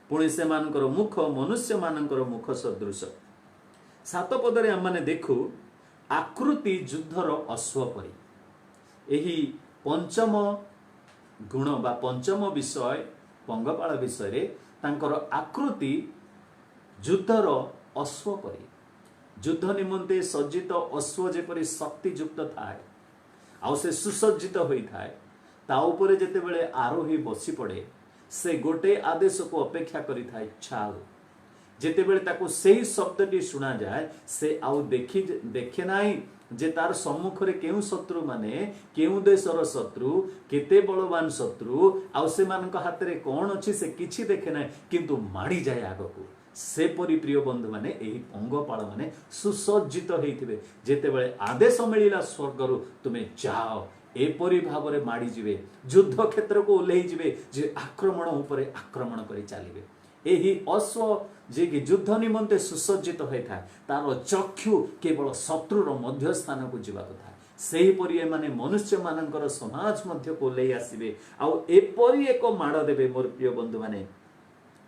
ପୁଣି ସେମାନଙ୍କର ମୁଖ ମନୁଷ୍ୟମାନଙ୍କର ମୁଖ ସଦୃଶ। 7 ପଦରେ ଆମେ ଦେଖୁ ଆକୃତି ଯୁଦ୍ଧର ଅଶ୍ବ ପରି। ଏହି ପଞ୍ଚମ ଗୁଣ ବା ପଞ୍ଚମ ବିଷୟ ପଙ୍ଗପାଳ ବିଷୟରେ ତାଙ୍କର ଆକୃତି ଯୁଦ୍ଧର ଅଶ୍ବ ପରି। ଯୁଦ୍ଧ ନିମନ୍ତେ ସଜ୍ଜିତ ଅଶ୍ବ ଯେପରି ଶକ୍ତିଯୁକ୍ତ ଥାଏ ଆଉ ସେ ସୁସଜ୍ଜିତ ହୋଇଥାଏ, ତା ଉପରେ ଯେତେବେଳେ ଆରୋହୀ ବସି ପଡ଼େ ସେ ଗୋଟେ ଆଦେଶକୁ ଅପେକ୍ଷା କରିଥାଏ, ଚାଲ। ଯେତେବେଳେ ତାକୁ ସେହି ଶବ୍ଦଟି ଶୁଣାଯାଏ ସେ ଆଉ ଦେଖେ ନାହିଁ ଯେ ତାର ସମ୍ମୁଖରେ କେଉଁ ଶତ୍ରୁ ମାନେ, କେଉଁ ଦେଶର ଶତ୍ରୁ, କେତେ ବଳବାନ ଶତ୍ରୁ ଆଉ ସେମାନଙ୍କ ହାତରେ କ'ଣ ଅଛି ସେ କିଛି ଦେଖେ ନାହିଁ, କିନ୍ତୁ ମାଡ଼ିଯାଏ ଆଗକୁ। ସେପରି ପ୍ରିୟ ବନ୍ଧୁମାନେ ଏହି ପଙ୍ଗପାଳ ମାନେ ସୁସଜ୍ଜିତ ହେଇଥିବେ। ଯେତେବେଳେ ଆଦେଶ ମିଳିଲା ସ୍ୱର୍ଗରୁ ତୁମେ ଯାଅ, ଏପରି ଭାବରେ ମାଡ଼ିଯିବେ, ଯୁଦ୍ଧ କ୍ଷେତ୍ରକୁ ଓହ୍ଲେଇ ଯିବେ ଯେ ଆକ୍ରମଣ ଉପରେ ଆକ୍ରମଣ କରି ଚାଲିବେ। ଏହି ଅଶ୍ବ ଯିଏକି ଯୁଦ୍ଧ ନିମନ୍ତେ ସୁସଜ୍ଜିତ ହୋଇଥାଏ ତାର ଚକ୍ଷୁ କେବଳ ଶତ୍ରୁର ମଧ୍ୟସ୍ଥାନକୁ ଯିବାକୁ ଥାଏ। ସେହିପରି ଏମାନେ ମନୁଷ୍ୟମାନଙ୍କର ସମାଜ ମଧ୍ୟକୁ ଓହ୍ଲେଇ ଆସିବେ ଆଉ ଏପରି ଏକ ମାଡ଼ ଦେବେ ମୋର ପ୍ରିୟ ବନ୍ଧୁମାନେ,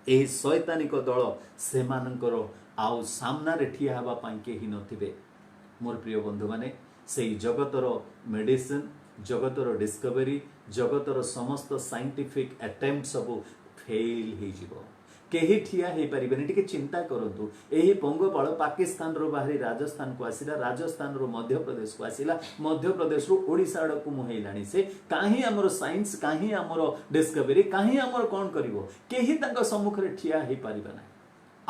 ଏହି ଶୈତାନିକ ଦଳ ସେମାନଙ୍କର ଆଉ ସାମ୍ନାରେ ଠିଆ ହେବା ପାଇଁ କେହି ନଥିବେ। ମୋର ପ୍ରିୟ ବନ୍ଧୁମାନେ, ସେହି ଜଗତର ମେଡିସିନ, ଜଗତର ଡିସ୍କଭରି, ଜଗତର ସମସ୍ତ ସାଇଣ୍ଟିଫିକ ଆଟେମ୍ପ୍ଟ ସବୁ ଫେଲ୍ ହେଇଯିବ, କେହି ଠିଆ ହେଇପାରିବେନି। ଟିକେ ଚିନ୍ତା କରନ୍ତୁ, ଏହି ପଙ୍ଗପାଳ ପାକିସ୍ତାନରୁ ବାହାରି ରାଜସ୍ଥାନକୁ ଆସିଲା, ରାଜସ୍ଥାନରୁ ମଧ୍ୟପ୍ରଦେଶକୁ ଆସିଲା, ମଧ୍ୟପ୍ରଦେଶରୁ ଓଡ଼ିଶା ଆଡ଼କୁ ମୁହେଇଲାଣି। ସେ କାହିଁ ଆମର ସାଇନ୍ସ, କାହିଁ ଆମର ଡିସ୍କଭରି, କାହିଁ ଆମର କ'ଣ କରିବ? କେହି ତାଙ୍କ ସମ୍ମୁଖରେ ଠିଆ ହେଇପାରିବେ ନାହିଁ।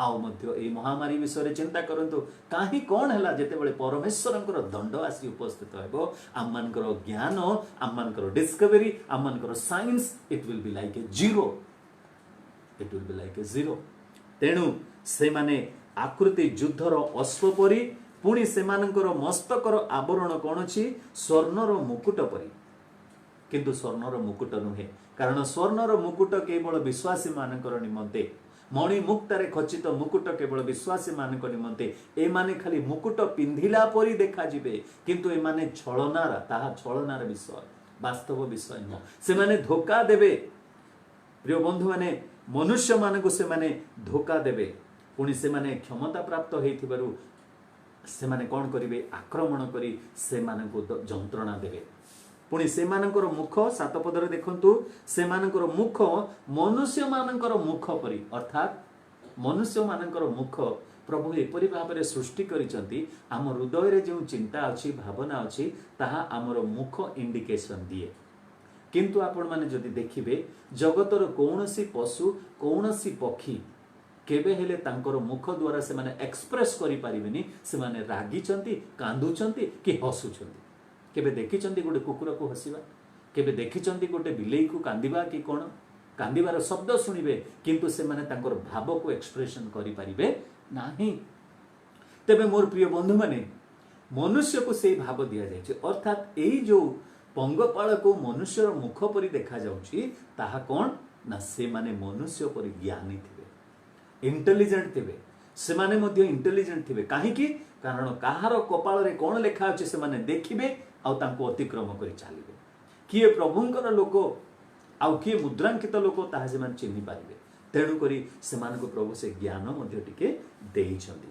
ଆଉ ମଧ୍ୟ ଏହି ମହାମାରୀ ବିଷୟରେ ଚିନ୍ତା କରନ୍ତୁ, କାହିଁ କ'ଣ ହେଲା? ଯେତେବେଳେ ପରମେଶ୍ୱରଙ୍କର ଦଣ୍ଡ ଆସି ଉପସ୍ଥିତ ହେବ, ଆମମାନଙ୍କର ଜ୍ଞାନ, ଆମମାନଙ୍କର ଡିସ୍କଭରି, ଆମମାନଙ୍କର science, it will be like A zero. It will be like a zero. ତେଣୁ ସେମାନେ ଆକୃତି ଯୁଦ୍ଧର ଅଶ୍ବ ପରି, ପୁଣି ସେମାନଙ୍କର ମସ୍ତକର ଆବରଣ କ'ଣ ଅଛି? ସ୍ୱର୍ଣ୍ଣର ମୁକୁଟ ପରି। କିନ୍ତୁ ସ୍ୱର୍ଣ୍ଣର ମୁକୁଟ ନୁହେଁ, କାରଣ ସ୍ୱର୍ଣ୍ଣର ମୁକୁଟ କେବଳ ବିଶ୍ୱାସୀ ମାନଙ୍କର ନିମନ୍ତେ, ମଣି ମୁକ୍ତାରେ ଖଚିତ ମୁକୁଟ କେବଳ ବିଶ୍ୱାସୀ ମାନଙ୍କ ନିମନ୍ତେ। ଏମାନେ ଖାଲି ମୁକୁଟ ପିନ୍ଧିଲା ପରି ଦେଖାଯିବେ, କିନ୍ତୁ ଏମାନେ ଛଳନାର, ତାହା ଛଳନାର ବିଷୟ, ବାସ୍ତବ ବିଷୟ ନୁହଁ। ସେମାନେ ଧୋକା ଦେବେ ପ୍ରିୟ ବନ୍ଧୁମାନେ, ମନୁଷ୍ୟମାନଙ୍କୁ ସେମାନେ ଧୋକା ଦେବେ। ପୁଣି ସେମାନେ କ୍ଷମତା ପ୍ରାପ୍ତ ହେଇଥିବାରୁ ସେମାନେ କ'ଣ କରିବେ? ଆକ୍ରମଣ କରି ସେମାନଙ୍କୁ ଯନ୍ତ୍ରଣା ଦେବେ। ପୁଣି ସେମାନଙ୍କର ମୁଖ, 7 ପଦରେ ଦେଖନ୍ତୁ, ସେମାନଙ୍କର ମୁଖ ମନୁଷ୍ୟମାନଙ୍କର ମୁଖ ପରି। ଅର୍ଥାତ୍ ମନୁଷ୍ୟମାନଙ୍କର ମୁଖ ପ୍ରଭୁ ଏପରି ଭାବରେ ସୃଷ୍ଟି କରିଛନ୍ତି, ଆମ ହୃଦୟରେ ଯେଉଁ ଚିନ୍ତା ଅଛି, ଭାବନା ଅଛି, ତାହା ଆମର ମୁଖ ଇଣ୍ଡିକେସନ ଦିଏ। କିନ୍ତୁ ଆପଣମାନେ ଯଦି ଦେଖିବେ, ଜଗତର କୌଣସି ପଶୁ, କୌଣସି ପକ୍ଷୀ କେବେ ହେଲେ ତାଙ୍କର ମୁଖ ଦ୍ୱାରା ସେମାନେ ଏକ୍ସପ୍ରେସ୍ କରିପାରିବେନି ସେମାନେ ରାଗିଛନ୍ତି, କାନ୍ଦୁଛନ୍ତି କି ହସୁଛନ୍ତି। କେବେ ଦେଖିଛନ୍ତି ଗୋଟେ କୁକୁରକୁ ହସିବା? କେବେ ଦେଖିଛନ୍ତି ଗୋଟେ ବିଲେଇକୁ କାନ୍ଦିବା କି କ'ଣ? କାନ୍ଦିବାର ଶବ୍ଦ ଶୁଣିବେ, କିନ୍ତୁ ସେମାନେ ତାଙ୍କର ଭାବକୁ ଏକ୍ସପ୍ରେସନ କରିପାରିବେ ନାହିଁ। ତେବେ ମୋର ପ୍ରିୟ ବନ୍ଧୁମାନେ, ମନୁଷ୍ୟକୁ ସେଇ ଭାବ ଦିଆଯାଇଛି। ଅର୍ଥାତ୍ ଏଇ ଯେଉଁ ପଙ୍ଗପାଳକୁ ମନୁଷ୍ୟର ମୁଖ ପରି ଦେଖାଯାଉଛି, ତାହା କ'ଣ ନା ସେମାନେ ମନୁଷ୍ୟ ପରି ଜ୍ଞାନୀ ଥିବେ, ଇଣ୍ଟେଲିଜେଣ୍ଟ ଥିବେ। ସେମାନେ ମଧ୍ୟ ଇଣ୍ଟେଲିଜେଣ୍ଟ ଥିବେ। କାହିଁକି? କାରଣ କାହାର କପାଳରେ କ'ଣ ଲେଖା ଅଛି ସେମାନେ ଦେଖିବେ ଆଉ ତାଙ୍କୁ ଅତିକ୍ରମ କରି ଚାଲିବେ। କିଏ ପ୍ରଭୁଙ୍କର ଲୋକ ଆଉ କିଏ ମୁଦ୍ରାଙ୍କିତ ଲୋକ ତାହା ସେମାନେ ଚିହ୍ନି ପାରିବେ। ତେଣୁକରି ସେମାନଙ୍କୁ ପ୍ରଭୁ ସେ ଜ୍ଞାନ ମଧ୍ୟ ଟିକେ ଦେଇଛନ୍ତି।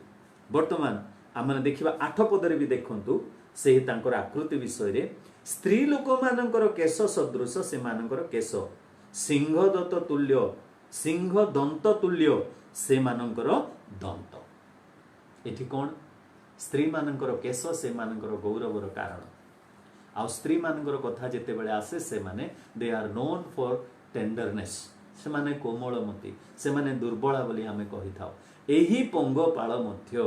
ବର୍ତ୍ତମାନ ଆମେ ଦେଖିବା 8 ପଦରେ ବି ଦେଖନ୍ତୁ ସେହି ତାଙ୍କର ଆକୃତି ବିଷୟରେ। ସ୍ତ୍ରୀ ଲୋକମାନଙ୍କର କେଶ ସଦୃଶ ସେମାନଙ୍କର କେଶ, ସିଂହ ଦନ୍ତ ତୁଲ୍ୟ ସେମାନଙ୍କର ଦନ୍ତ। एठी कौन स्त्री मानकर केश से मानकर गौरवर कारण आ स्त्री मानकर कथा जेते बेले आसे से माने they are known for tenderness से माने कोमलमती से माने दुर्बला बोली आमे कहि थाओ एही पंगपाळ मध्य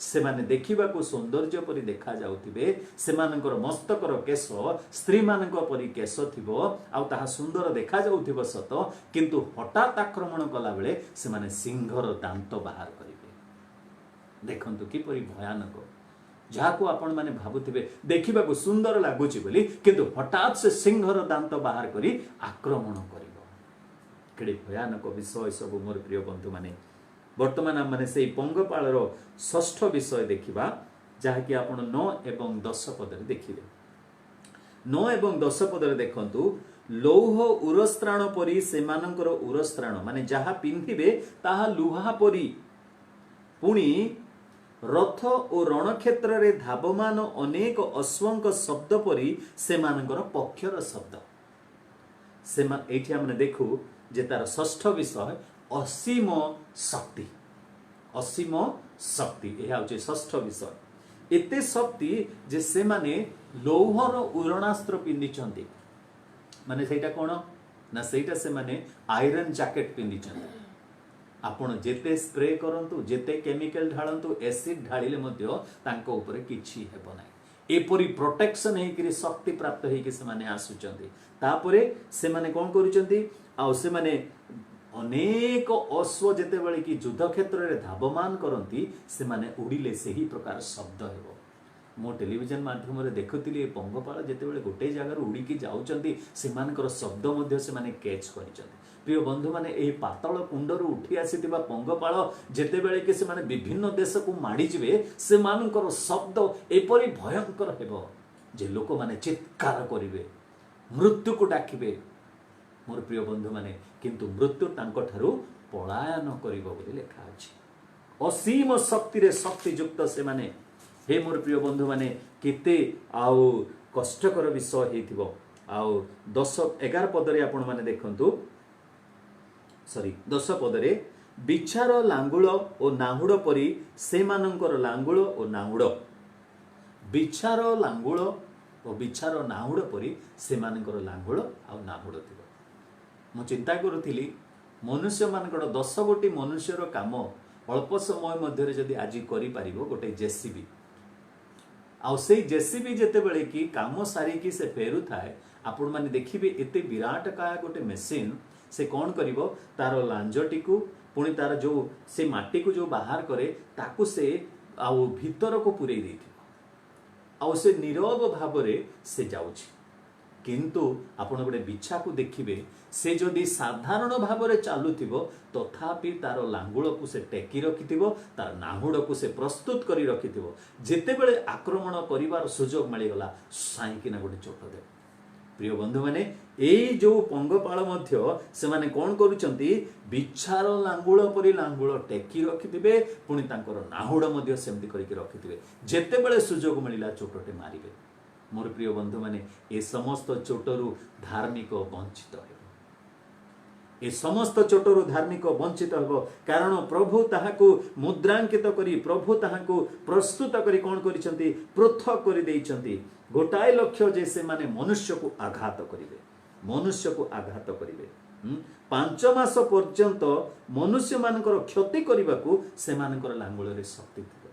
से माने देखिबा को सौंदर्य परि देखा जाउतिबे से मानकर मस्तकर केश स्त्री मानक परि केश थिबो आ ताहा सुंदर देखा जाउथिबो सत किंतु हठात आक्रमण कला बेले से माने सिंहर दांत बाहर करिवे देखंतु कि परि भयानक जहाँ को आपण माने भाबुथिबे देखिबा को सुंदर लागुची बोली किंतु हठात से सिंहर दांत बाहर करी आक्रमण करिवो केडे भयानक विषय सब मोर प्रिय बंधु माने वर्तमान आम माने सेई पंगपाळर षष्ठ विषय देखिबा जहाँ कि आपण 9 एवं 10 पदरे देखिबे 9 एवं 10 पदरे देखंतु लौह उरस्त्राण परी सेमानकर उरस्त्राण माने जहाँ पिंधिबे ताहा लुहा परी पुणी रथ और रणक्षेत्र रे धावमान अनेक अश्वंक शब्द परी सेमानकर पक्षर शब्द से एठी हमने देखू जे तार षष्ठ विषय असीम शक्ति यह हूँ षष्ठ विषय एते शक्ति जे से माने लौहर उरणास्त्र पिंधिचंती माने सेटा कोन ना सेटा से माने आयरन जैकेट पिंधिचंती आपण जेते स्प्रे करंतु जेते केमिकल ढाळंतु एसिड ढाळिले मध्य तांको ऊपर किछि हेबो नै एपरी प्रोटेक्शन हे कि शक्ति प्राप्त हे कि से माने आसुचंती तापरे से माने कोन करूचंती आ से माने अनेक अश्व जेते बेले कि युद्ध क्षेत्र रे धावमान करंती से माने उड़िले सेही प्रकार शब्द हेबो मो टेलीविजन माध्यम रे देखुतिली ए पंगपाळ जेते बेले गोटे जगह उड़ी की जाउचंती सेमानकर शब्द मध्य से माने कैच करिचंती प्रिय बंधु माने एही पातळ कुंडर उठी आसीतिबा पंगपाळ जेते बेले कि से माने विभिन्न देश को माडी जिवे सेमानकर शब्द एपरि भयंकर हेबो जे लोक माने चित्कार करिवे मृत्यु को डाकिबे मोर प्रिय बंधु माने किंतु मृत्यु तांको ठारू पलायन करिवो बोली लेखा अछि असीम शक्ति रे शक्ति युक्त से माने हे मोर प्रिय बंधु माने केते आउ कष्टकर विषय हेतिबो आउ 10-11 पदरे आपण माने देखंतु 10 पदरे बिछार लांगुळ ओ नाहुड परी से मानकर लांगुळ ओ नाहुड बिछार लांगुळ ओ बिछार नाहुड परी से मानकर लांगुळ आ नाहुड थिबो मु चिंता करुथिली मनुष्य मानकर 10 गोटी मनुष्यर काम अल्प समय मध्य जदि आज करि पारिबो गोटे जेसीबी आउ से जेसीबी जेते बेले कि काम सारी कि से फेरु थाए आपण माने देखिबे एते विराट का गोटे मशीन से कौन करिवो तार लांजटी को पुणी तार जो से माटी को जो बाहर करे ताकू से आउ भीतर को पुरई देथिबो आउ से नीरव भाबरे से जाउछि किंतु आपण गोटे बिछा को देखिबे से जदि साधारण भाबरे चालुथिबो तथापि तार लांगुळ को से टेकी रखिथिबो तार नाहुड को से प्रस्तुत करी रखिथिबो जेते बेले आक्रमण करिवार सुजोग मिली गला साइकिना गोटे चोट दे प्रिय बंधु माने एई जो पंगपाळ मध्य से माने कोन करूचंती बिछार लांगुळ परी लांगुळ टेकी रखिथिबे पुणी तांकर नाहुड मध्य सेमति करिके रखिथिबे जेते बेले सुजोग मिलिला चोटटे मारिबे मोर प्रिय बंधु माने ए समस्त चोटरू धार्मिक वंचित हेबो ए समस्त चोटरू धार्मिक वंचित हेबो कारण प्रभु ताहाकू मुद्रांकित करी प्रभु ताहाकू प्रस्तुत करी कोन करिसंती पृथक करि देइचंती गोटाए लक्ष्य जे से माने मनुष्य को आघात करिवे 5 मास पर्यंत मनुष्य मानकर क्षति करबाकू से मानकर लांगुळ रे शक्ति थिबो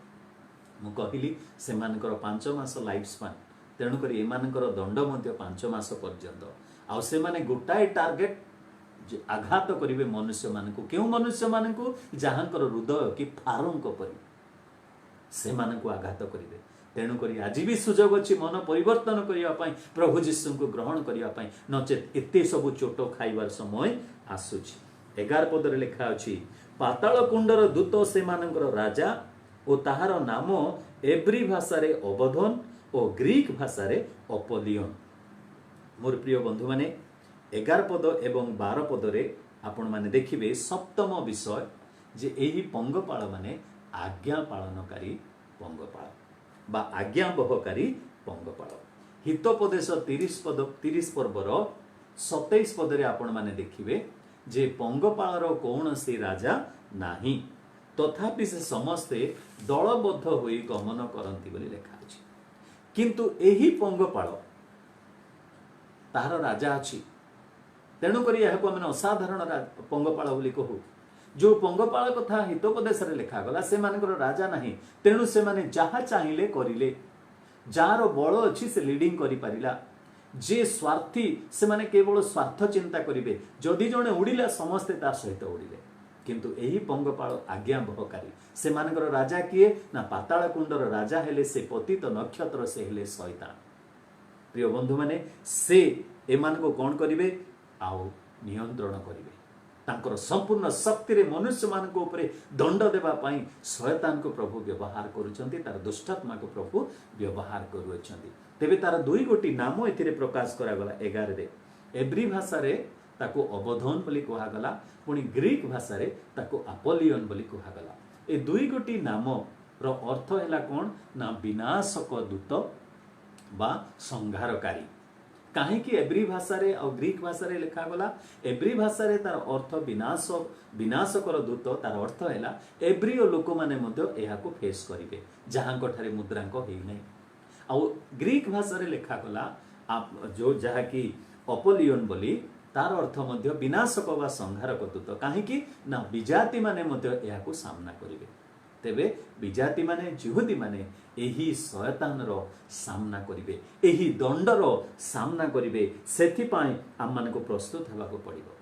मु कहिली से मानकर 5 मास लाइफ स्पान तेणु करी एमानकर दंड मध्य 5 मास पर्यंत आ से माने गोटाए टार्गेट आघात करिवे मनुष्य मानकू केउ मनुष्य मानकू जहांकर हृदय कि फारुंक परी से मानकू आघात करिवे तेणु करी आज भी सुजोग अछि मन परिवर्तन करिया पई प्रभु यीशु को ग्रहण करिया पई नचेत एते सब चोट खाइबार समय आसुछि 11 पदरे लिखा अछि पाताल कुंडर दूत से मानकर राजा ओ ताहार नाम एब्री भाषा रे अबधन ओ ग्रीक भाषा रे अपोलियन मोर प्रिय बंधु माने 11 पद एवं 12 पदरे आपण माने देखिबे सप्तम विषय जे एही पंगपाळ माने आज्ञा पालनकारी पंगपाळ बा आज्ञा बहकारी पंगपाळ हितोपदेश 30 पर्वर 27 पदरे आपण माने देखिबे जे पंगपाळर कौन से राजा नाही तथापि से समस्ते दलबद्ध होई गमन करती बोली लिखा अछि। किंतु एही पंगपाल तार राजा अछि, तेणुक यह आम असाधारण पंगपाल बोली कहू। जो पंगपाल कथा हितोपदेश लिखागला से राजा नहीं, तेणु से माने जहा चाहिए करिले, जार बल अच्छी से लीडिंग करि परिला, जे स्वार्थी से माने केवल स्वार्थ चिंता करिवे, जदि जणे उड़िला समस्ते ता सहित उड़िले। किंतु एही पंगपाल आज्ञा बहकारी, से मानकर राजा किए ना पाताल कुंडर राजा हेले से पतित नक्षत्र से हेले शैतान। प्रिय बंधु माने से एमान को कौन करिवे आउ नियंत्रण करिवे, तांकर संपूर्ण शक्ति रे मनुष्य मान को ऊपर दंड देबा पई शैतान को प्रभु व्यवहार करूछंती, तार दुष्टात्मा को प्रभु व्यवहार करूछंती। तेबे तार दुई गोटी नाम एथिरे प्रकाश करा गला 11 रे। एब्री भाषा रे ताको अबोधन बोली कहा गला, पुणी ग्रीक भाषा रे ताको अपोलियन बोली कहा गला। ए दुई गोटी नाम रो अर्थ हैला कोन ना विनाशक दूत बा संहारकारी। कहीं एब्री भाषा रे और ग्रीक भाषा रे लिखा गला, एब्री भाषा रे तार अर्थ विनाशकर दूत, तार अर्थ हैला एब्री लोक माने मध्य एहा को फेस करिवे जहां ठारे मुद्रांक हेई नै। आ ग्रीक भाषा रे लिखा गला जो जहा कि अपोलियन बोली, तार अर्थ मध्य विनाशक बा संहारक दूत। कहीं ना विजाति माने मध्य एहा को सामना करिवे। तेबे विजाति माने जिहुदी माने एही शयतान रो सामना करिवे, एही दंडर सामना करिवे। सेथि पई आम मन को प्रस्तुत हेबा को पड़िबो।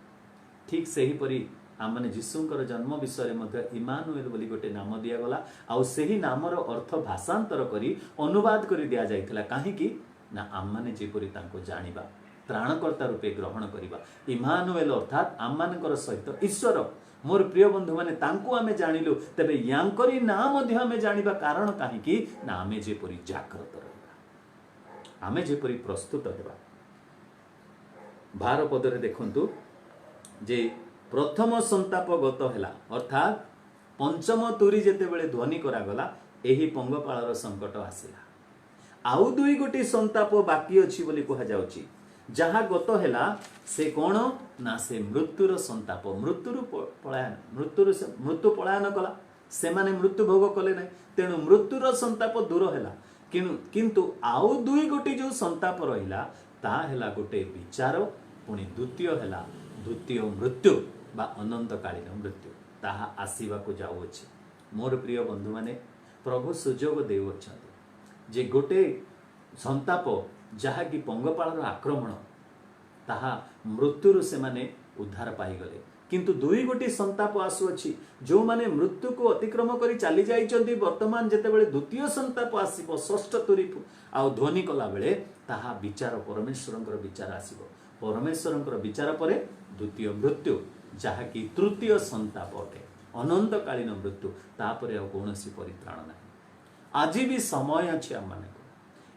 ठीक सेही परी आम माने यीशुंकर जन्म विषय मध्य इमानुएल बोली गोटे नाम दिया गला, आउ सेही नामर अर्थ भाषांतर करी अनुवाद करी दिया जाइथिला। काहेकि ना आम माने जेपरी तांको जानिबा, त्राणकर्ता रूपे ग्रहण करिबा। इमानुएल अर्थात आम मानकर सहित ईश्वर। मोर प्रिय बंधु माने तांको आमे जानिलु, तेबे यांकरी नाम मध्य आमे जानिबा कारण काहेकि ना आमे जेपरी जागृत रहिबा, आमे जेपरी प्रस्तुत हेबा। 12 पदरे देखंतु जे प्रथम संताप गत हेला, अर्थात पंचम तुरी जेते बेले ध्वनि करा गला, एही पंगपाळर संकट आसिला। आउ दुई गोटी संताप बाकी अछि बोली कहा जाउची। जहाँ गत हेला से कौन ना से मृत्युर संताप, मृत्यु पलायन कला, से माने मृत्यु भोग कले ना, तेणु मृत्युर संताप दूर हेला। किंतु आउ दुई गोटी जो संताप रहिला ता हेला गोटे विचार, पुणी द्वितीय मृत्यु बा अनंतकालीन मृत्यु, ताहा आसीबा को जाउछि। मोर प्रिय बंधु माने प्रभु सुजोग देउछन्ति जे गोटे संताप जहा कि पंगपाळर आक्रमण, ताहा मृत्यु से माने उद्धार पाई गले। किंतु दुई गोटी संताप आसुअछि, जो माने मृत्यु को अतिक्रम करी चली जाइछन्ति। वर्तमान जेतेबेले द्वितीय संताप आसीबो, षष्ठ तुरी आ ध्वनि कला बेले, ताहा विचार परमेश्वरंकर विचार आसीबो। परमेश्वरंकर विचार परे द्वितीय मृत्यु, जहा कि तृतीय संताप अटे, अनंतकालीन मृत्यु। तापरे आ कोनोसी परित्राण नाही। आज भी समय अछि आम माने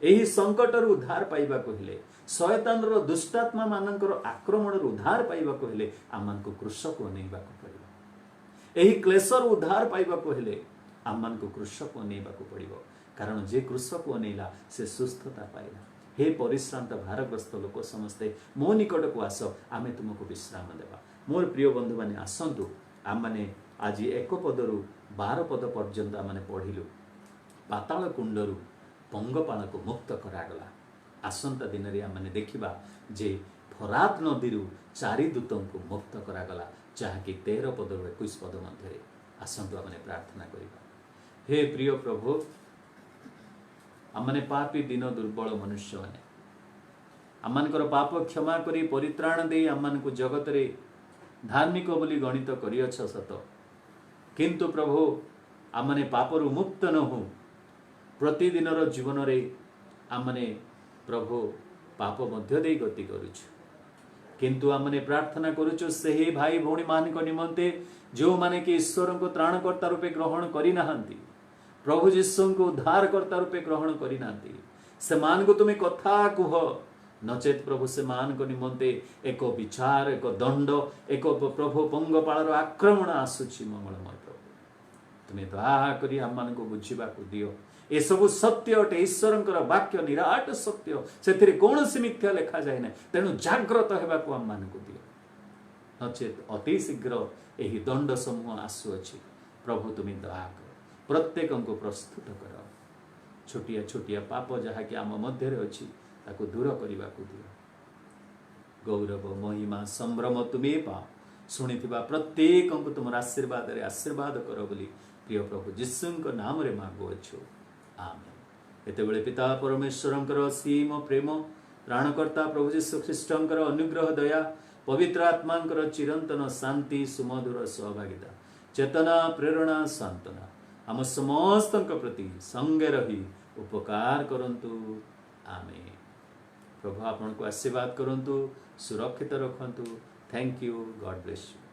एही संकट रु उद्धार पाइबा को हेले, शयतान रो दुष्टात्मा मानकर आक्रमण रु उद्धार पाइबा को हेले, आम मान को क्रूस को नेबा को पड़िबो। एही क्लेश रु उद्धार पाइबा को हेले आम मान को क्रूस को नेबा को पड़िबो। कारण जे क्रूस को नेला से सुस्थता पाइला। हे परिश्रांत भारग्रस्त लोक समस्ते मो निकट को आस, आमे तुमको विश्राम देबा। मोर प्रिय बंधु माने आसंतु, आम माने आज 1 पदरु 12 पद पर्यंत आम माने पढ़िलु। पाताल कुंडरू पंगपाळ को मुक्त करागला। आसंता दिन रे आम देखिबा जे फरात नदीरू 4 दूतों को मुक्त करागला, जहाँकि 13 पदरु 21 पद मध्य। आसंतु आम प्रार्थना करिबा। हे प्रिय प्रभु, आम पापी दिन दुर्बल मनुष्य माने आमनकर पाप क्षमा करी परित्राण दे आम को जगत रे धार्मिक बोली गणित करियछ सत, किंतु प्रभु आमने पापरु मुक्त न हो। प्रतिदिन जीवन रे आमने प्रभु पाप मध्य दे गति करुछु, किंतु आमने प्रार्थना करुछु से भाई भौणी मान को निमंते जो माने कि ईश्वर को त्राणकर्ता रूपे ग्रहण करि नाहंती, प्रभु यीशु को उद्धारकर्ता रूपे ग्रहण करि नाहंती, से मान को तुमे कथा कुह, नचेत प्रभु से मान को निमंते एक विचार, एक दंड, एक प्रभु पंगपाळर आक्रमण आसुछि। मंगलमय प्रभु, तुमे दया करी आम मान को बुझिबा को दियो। ए सब सत्य अटे, ईश्वरंकर वाक्य निराट सत्य, सेथिरे कोनोसी मिथ्या लेखा जाय ना। तेणु जाग्रत हेबा को आम मान को दियो, नचेत अति शीघ्र एही दंड समूह आसुअछि। प्रभु तुम्हें दया कर प्रत्येक को प्रस्तुत कर छोटिया छोटिया पाप जहाँकि आम मध्य अच्छी ताको दूर करने को दियो गौरव महिमा संभ्रम तुम्हें पाओ शुणी प्रत्येक को तुम आशीर्वाद रे आशीर्वाद कर बोली प्रिय प्रभु जीशु नाम रे मागुअछु आमेन। एतेबेले पिता परमेश्वरंकर सीम प्रेम प्राणकर्ता प्रभु जीशु ख्रीष्टंकर अनुग्रह दया पवित्र आत्मांकर चिरंतन शांति सुमधुर सहभागिता चेतना प्रेरणा सांत्वना आम समस्त प्रति संगे रही उपकार करंतु आमेन। प्रभु आपन को आशीर्वाद करंतु सुरक्षित रखंतु। Thank you. God bless you.